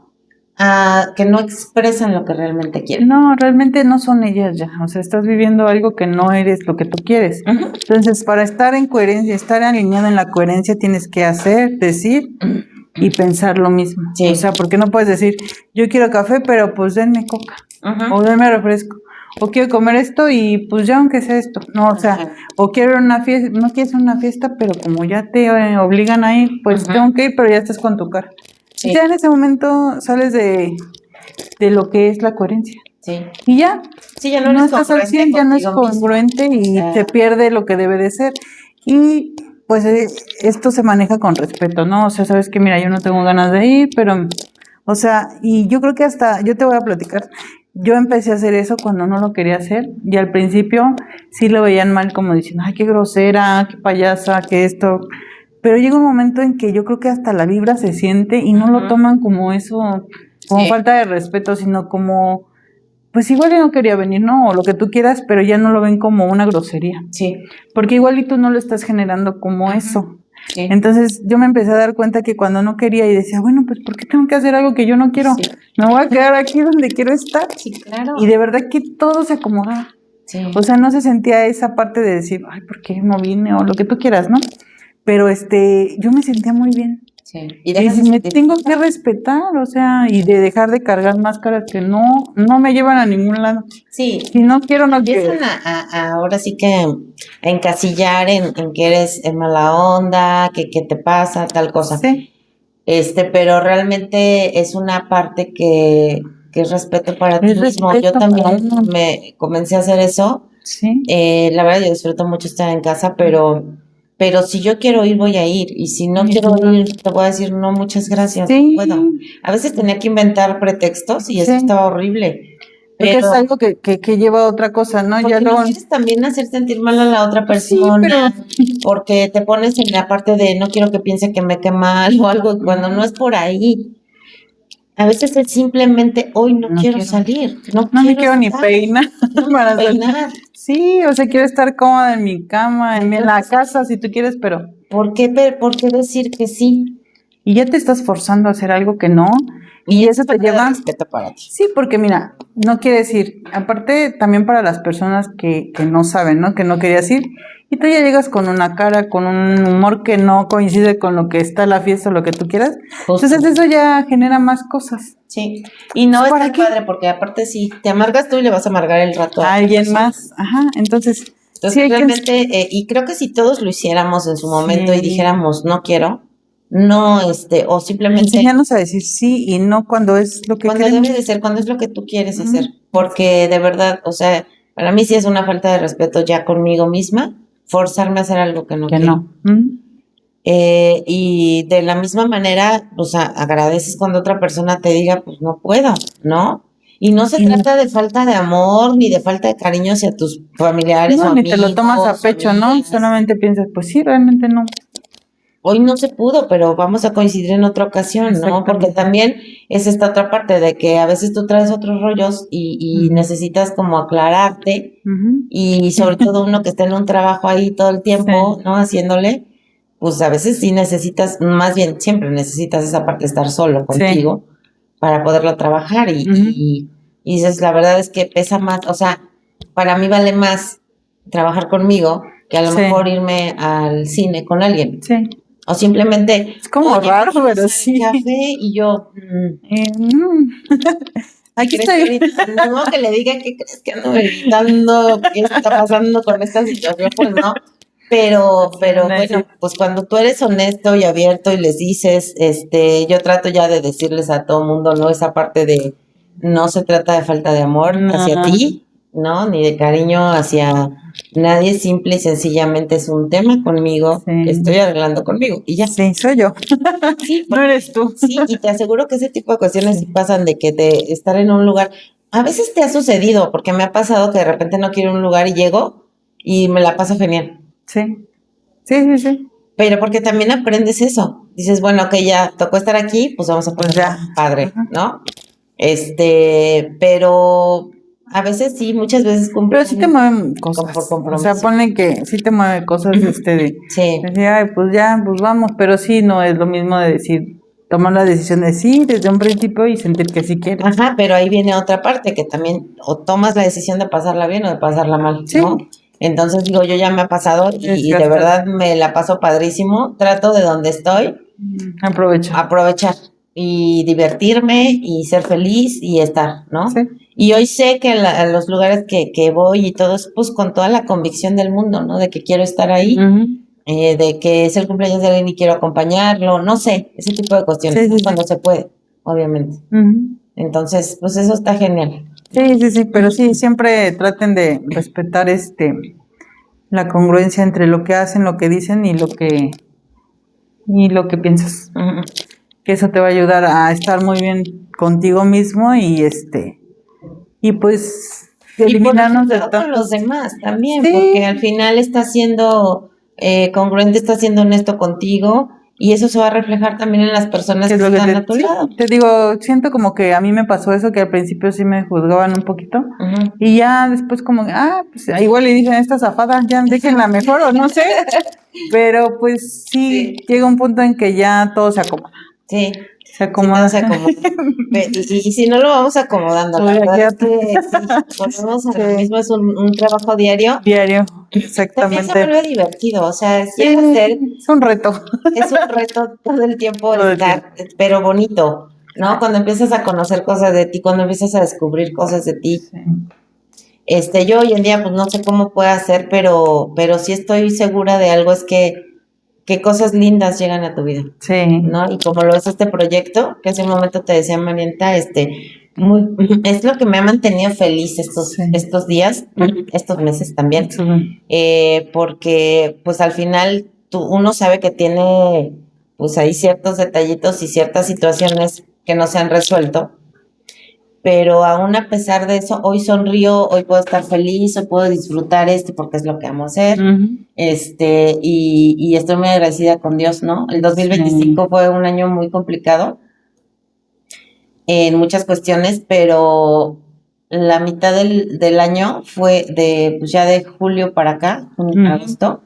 expresan lo que realmente quieren. No, realmente no son ellas ya. O sea, estás viviendo algo que no eres lo que tú quieres. Entonces, para estar en coherencia, estar alineado en la coherencia, tienes que hacer, decir y pensar lo mismo. O sea, porque no puedes decir, yo quiero café, pero pues denme coca, o denme refresco, o quiero comer esto y pues ya aunque sea esto. No, o sea, o quiero una fiesta, no quieres una fiesta, pero como ya te obligan a ir, pues tengo que ir, pero ya estás con tu cara. Ya en ese momento sales de lo que es la coherencia. Y ya. Ya no estás al 100, ya no es congruente y se pierde lo que debe de ser. Y pues esto se maneja con respeto, ¿no? O sea, sabes que mira, yo no tengo ganas de ir, pero, o sea, y yo creo que hasta, yo te voy a platicar, yo empecé a hacer eso cuando no lo quería hacer, y al principio sí lo veían mal, como diciendo, ay, qué grosera, qué payasa, qué esto. Pero llega un momento en que yo creo que hasta la vibra se siente y no lo toman como eso, como falta de respeto, sino como, pues igual yo no quería venir, ¿no? O lo que tú quieras, pero ya no lo ven como una grosería. Porque igual y tú no lo estás generando como eso. Entonces yo me empecé a dar cuenta que cuando no quería y decía, bueno, pues ¿por qué tengo que hacer algo que yo no quiero? Me voy a quedar aquí donde quiero estar. Claro. Y de verdad que todo se acomodaba. O sea, no se sentía esa parte de decir, ay, ¿por qué no vine? O lo que tú quieras, ¿no? Pero yo me sentía muy bien. Y me tengo que respetar, o sea, y de dejar de cargar máscaras que no me llevan a ningún lado. Si no quiero, no quiero. Empiezan ahora sí que a encasillar en que eres mala onda, que te pasa, tal cosa. Pero realmente es una parte que es respeto para ti mismo. Yo también me comencé a hacer eso. La verdad, yo disfruto mucho estar en casa, pero si yo quiero ir, voy a ir. Y si no quiero ir, te voy a decir, no, muchas gracias, no puedo. A veces tenía que inventar pretextos y eso estaba horrible. Porque es algo que lleva a otra cosa, ¿no? Porque no quieres también hacer sentir mal a la otra persona, porque te pones en la parte de no quiero que piense que me quede mal o algo, cuando no es por ahí. A veces es simplemente, hoy no quiero salir. No me quiero ni peinar. Sí, o sea, quiero estar cómoda en mi cama, en la casa, si tú quieres, pero... ¿Por qué decir que sí? Y ya te estás forzando a hacer algo que no, Y eso te lleva respeto para ti. Sí, porque mira, no quiere decir, aparte también para las personas que no saben, ¿no? Que no querías ir, y tú ya llegas con una cara, con un humor que no coincide con lo que está la fiesta o lo que tú quieras. Justo. Entonces eso ya genera más cosas. Sí, y no es tan padre, porque aparte si te amargas tú y le vas a amargar el rato a alguien más. Ajá, entonces sí, realmente, y creo que si todos lo hiciéramos en su momento y dijéramos no quiero, no, o simplemente enseñarnos a decir sí y no cuando es lo que cuando queremos. debe de ser, cuando es lo que tú quieres hacer, porque de verdad, o sea, para mí sí es una falta de respeto ya conmigo misma, forzarme a hacer algo que no quiero. Y de la misma manera, o sea, agradeces cuando otra persona te diga, pues no puedo, ¿no? Y no se trata de falta de amor ni de falta de cariño hacia tus familiares o amigos. Ni te lo tomas a pecho, ¿no? Solamente piensas, pues sí, realmente no. Hoy no se pudo, pero vamos a coincidir en otra ocasión, ¿no? Porque también es esta otra parte de que a veces tú traes otros rollos y necesitas como aclararte y sobre todo uno que está en un trabajo ahí todo el tiempo, ¿no? Haciéndole, pues a veces sí necesitas, más bien siempre necesitas esa parte de estar solo contigo para poderlo trabajar y dices, la verdad es que pesa más, o sea, para mí vale más trabajar conmigo que a lo mejor irme al cine con alguien. Sí. O simplemente... Es como raro, pero sí. Café y yo... Aquí estoy. No, que le diga, ¿qué crees que ando gritando? ¿Qué está pasando con esta situación? Pues no. Pero bueno, pues cuando tú eres honesto y abierto y les dices, yo trato ya de decirles a todo mundo, ¿no? Esa parte de no se trata de falta de amor hacia ti, ¿no? Ni de cariño hacia nadie, simple y sencillamente es un tema conmigo que estoy arreglando conmigo y ya. Sí, soy yo. Sí, no eres tú. Sí, y te aseguro que ese tipo de cuestiones sí pasan de que de estar en un lugar, a veces te ha sucedido, porque me ha pasado que de repente no quiero un lugar y llego y me la paso genial. Sí. Pero porque también aprendes eso. Dices, bueno, ok, ya tocó estar aquí, pues vamos a poner padre, ¿no? Pero a veces sí, muchas veces cumple. Pero sí te mueven cosas. O sea, ponle que sí te mueve cosas de sí. Decir, ay, pues ya, pues vamos, pero sí no es lo mismo de decir, tomar la decisión de sí desde un principio y sentir que sí quieres. Ajá, pero ahí viene otra parte que también o tomas la decisión de pasarla bien o de pasarla mal, ¿no? Entonces digo, yo ya me ha pasado y de verdad me la paso padrísimo. Trato de donde estoy aprovechar y divertirme y ser feliz y estar, ¿no? Sí. Y hoy sé que a los lugares que voy y todo es pues con toda la convicción del mundo, ¿no? De que quiero estar ahí, de que es el cumpleaños de alguien y quiero acompañarlo, no sé, ese tipo de cuestiones, cuando se puede, obviamente. Entonces, pues eso está genial. Sí, pero sí, siempre traten de respetar la congruencia entre lo que hacen, lo que dicen y lo que piensas. Que eso te va a ayudar a estar muy bien contigo mismo y pues eliminarnos de todos los demás también, porque al final estás siendo congruente, estás siendo honesto contigo. Y eso se va a reflejar también en las personas que están a tu lado. Te digo, siento como que a mí me pasó eso, que al principio sí me juzgaban un poquito. Y ya después como, pues igual le dicen, esta zafada, ya déjenla mejor o no sé. Pero pues sí, llega un punto en que ya todo se acomoda. Sí. Se acomoda. Sí, y si no lo vamos acomodando, la verdad es que volvemos a lo mismo, es un trabajo diario. Exactamente. También se vuelve divertido, o sea, es un reto. Es un reto todo el tiempo estar, pero bonito, ¿no? Cuando empiezas a conocer cosas de ti, cuando empiezas a descubrir cosas de ti. Yo hoy en día pues no sé cómo puedo hacer, pero sí estoy segura de algo, es que cosas lindas llegan a tu vida. Sí. ¿No? Y como lo es este proyecto, que hace un momento te decía Marienta, es lo que me ha mantenido feliz estos días, estos meses también, porque pues al final uno sabe que tiene pues ahí ciertos detallitos y ciertas situaciones que no se han resuelto, pero aún a pesar de eso, hoy sonrío, hoy puedo estar feliz, hoy puedo disfrutar porque es lo que amo hacer, y estoy muy agradecida con Dios, ¿no? El 2025 fue un año muy complicado en muchas cuestiones, pero la mitad del año fue pues ya de julio para acá, agosto,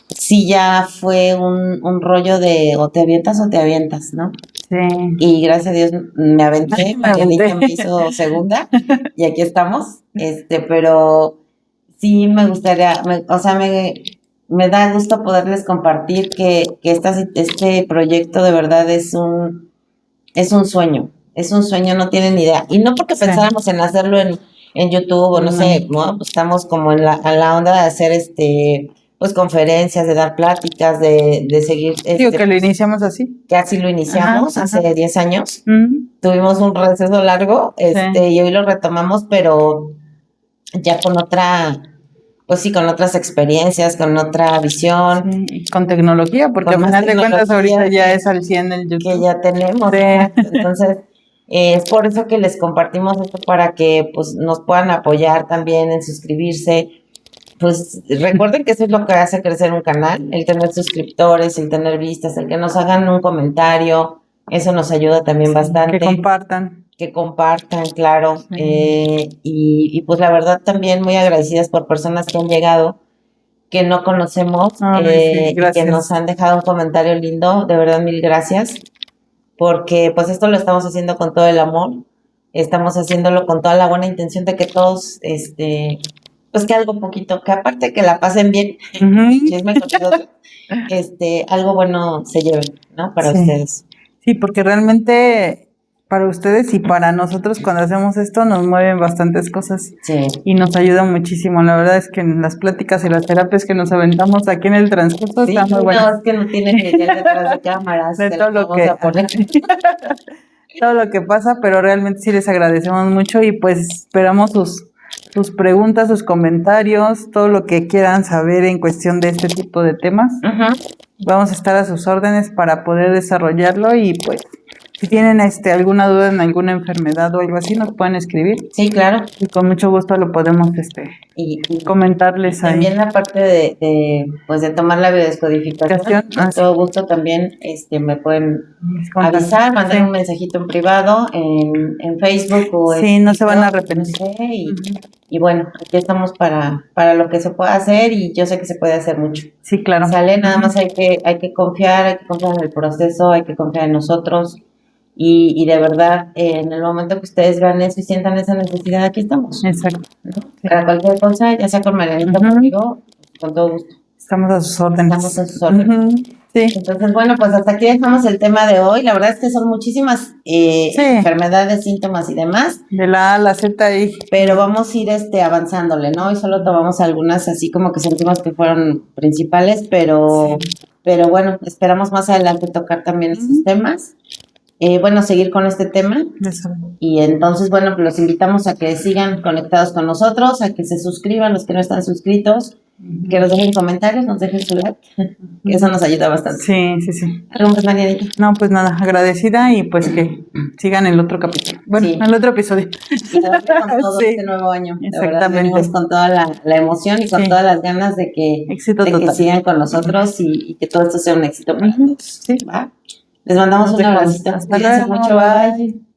sí ya fue un rollo de o te avientas, ¿no? Y gracias a Dios me aventé, me hizo segunda y aquí estamos. Pero sí me gustaría, me da gusto poderles compartir que este proyecto de verdad es un sueño, no tienen idea. Y no porque pensáramos en hacerlo en YouTube o no sé, ¿no? Estamos como en la onda de hacer pues conferencias, de dar pláticas, de seguir. Digo que lo iniciamos así. Que así lo iniciamos hace 10 años. Tuvimos un receso largo, y hoy lo retomamos, pero ya con otra, pues sí, con otras experiencias, con otra visión. Sí, con tecnología, porque al final de cuentas ahorita ya es al 100 el YouTube. Que ya tenemos. Entonces, es por eso que les compartimos esto, para que pues nos puedan apoyar también en suscribirse. Pues recuerden que eso es lo que hace crecer un canal, el tener suscriptores, el tener vistas, el que nos hagan un comentario, eso nos ayuda también bastante. Que compartan, claro. Y pues la verdad también muy agradecidas por personas que han llegado, que no conocemos, y que nos han dejado un comentario lindo. De verdad, mil gracias, porque pues esto lo estamos haciendo con todo el amor, estamos haciéndolo con toda la buena intención de que todos, pues que algo poquito, que aparte que la pasen bien, algo bueno se lleven, ¿no? Para ustedes. Sí, porque realmente para ustedes y para nosotros cuando hacemos esto nos mueven bastantes cosas y nos ayuda muchísimo. La verdad es que en las pláticas y las terapias que nos aventamos aquí en el transcurso está muy bueno. No, es que no tiene que ir detrás de cámaras. De todo lo que todo lo que pasa, pero realmente sí les agradecemos mucho y pues esperamos sus preguntas, sus comentarios, todo lo que quieran saber en cuestión de este tipo de temas. Vamos a estar a sus órdenes para poder desarrollarlo y pues si tienen alguna duda en alguna enfermedad o algo así, nos pueden escribir. Sí, claro. Y con mucho gusto lo podemos y comentarles ahí. También la parte de tomar la biodescodificación, con todo gusto también me pueden avisar, mandar un mensajito en privado en Facebook o no se van a arrepentir. Y bueno, aquí estamos para lo que se pueda hacer y yo sé que se puede hacer mucho. Sí, claro. Sale, nada más hay que confiar en el proceso, hay que confiar en nosotros. Y de verdad, en el momento que ustedes vean eso y sientan esa necesidad, aquí estamos. Exacto. ¿No? Para cualquier cosa, ya sea con Marianita o conmigo, con todo gusto. Estamos a sus órdenes. Sí. Entonces, bueno, pues hasta aquí dejamos el tema de hoy. La verdad es que son muchísimas enfermedades, síntomas y demás. De la A a la Z ahí. Pero vamos a ir avanzándole, ¿no? Y solo tomamos algunas así como que sentimos que fueron principales, pero bueno, esperamos más adelante tocar también esos temas. Seguir con este tema. Y entonces, bueno, pues los invitamos a que sigan conectados con nosotros, a que se suscriban los que no están suscritos, que nos dejen comentarios, nos dejen su like, que eso nos ayuda bastante. Sí. ¿Algo más, Marianita? No, pues nada, agradecida y pues que sigan el otro capítulo. Bueno, el otro episodio. Y con todo este nuevo año. Exactamente. Venimos con toda la emoción y con todas las ganas de que sigan con nosotros y que todo esto sea un éxito para todos. Sí. ¿Va? Les mandamos un abrazo. Hasta luego. Mucho. Bye.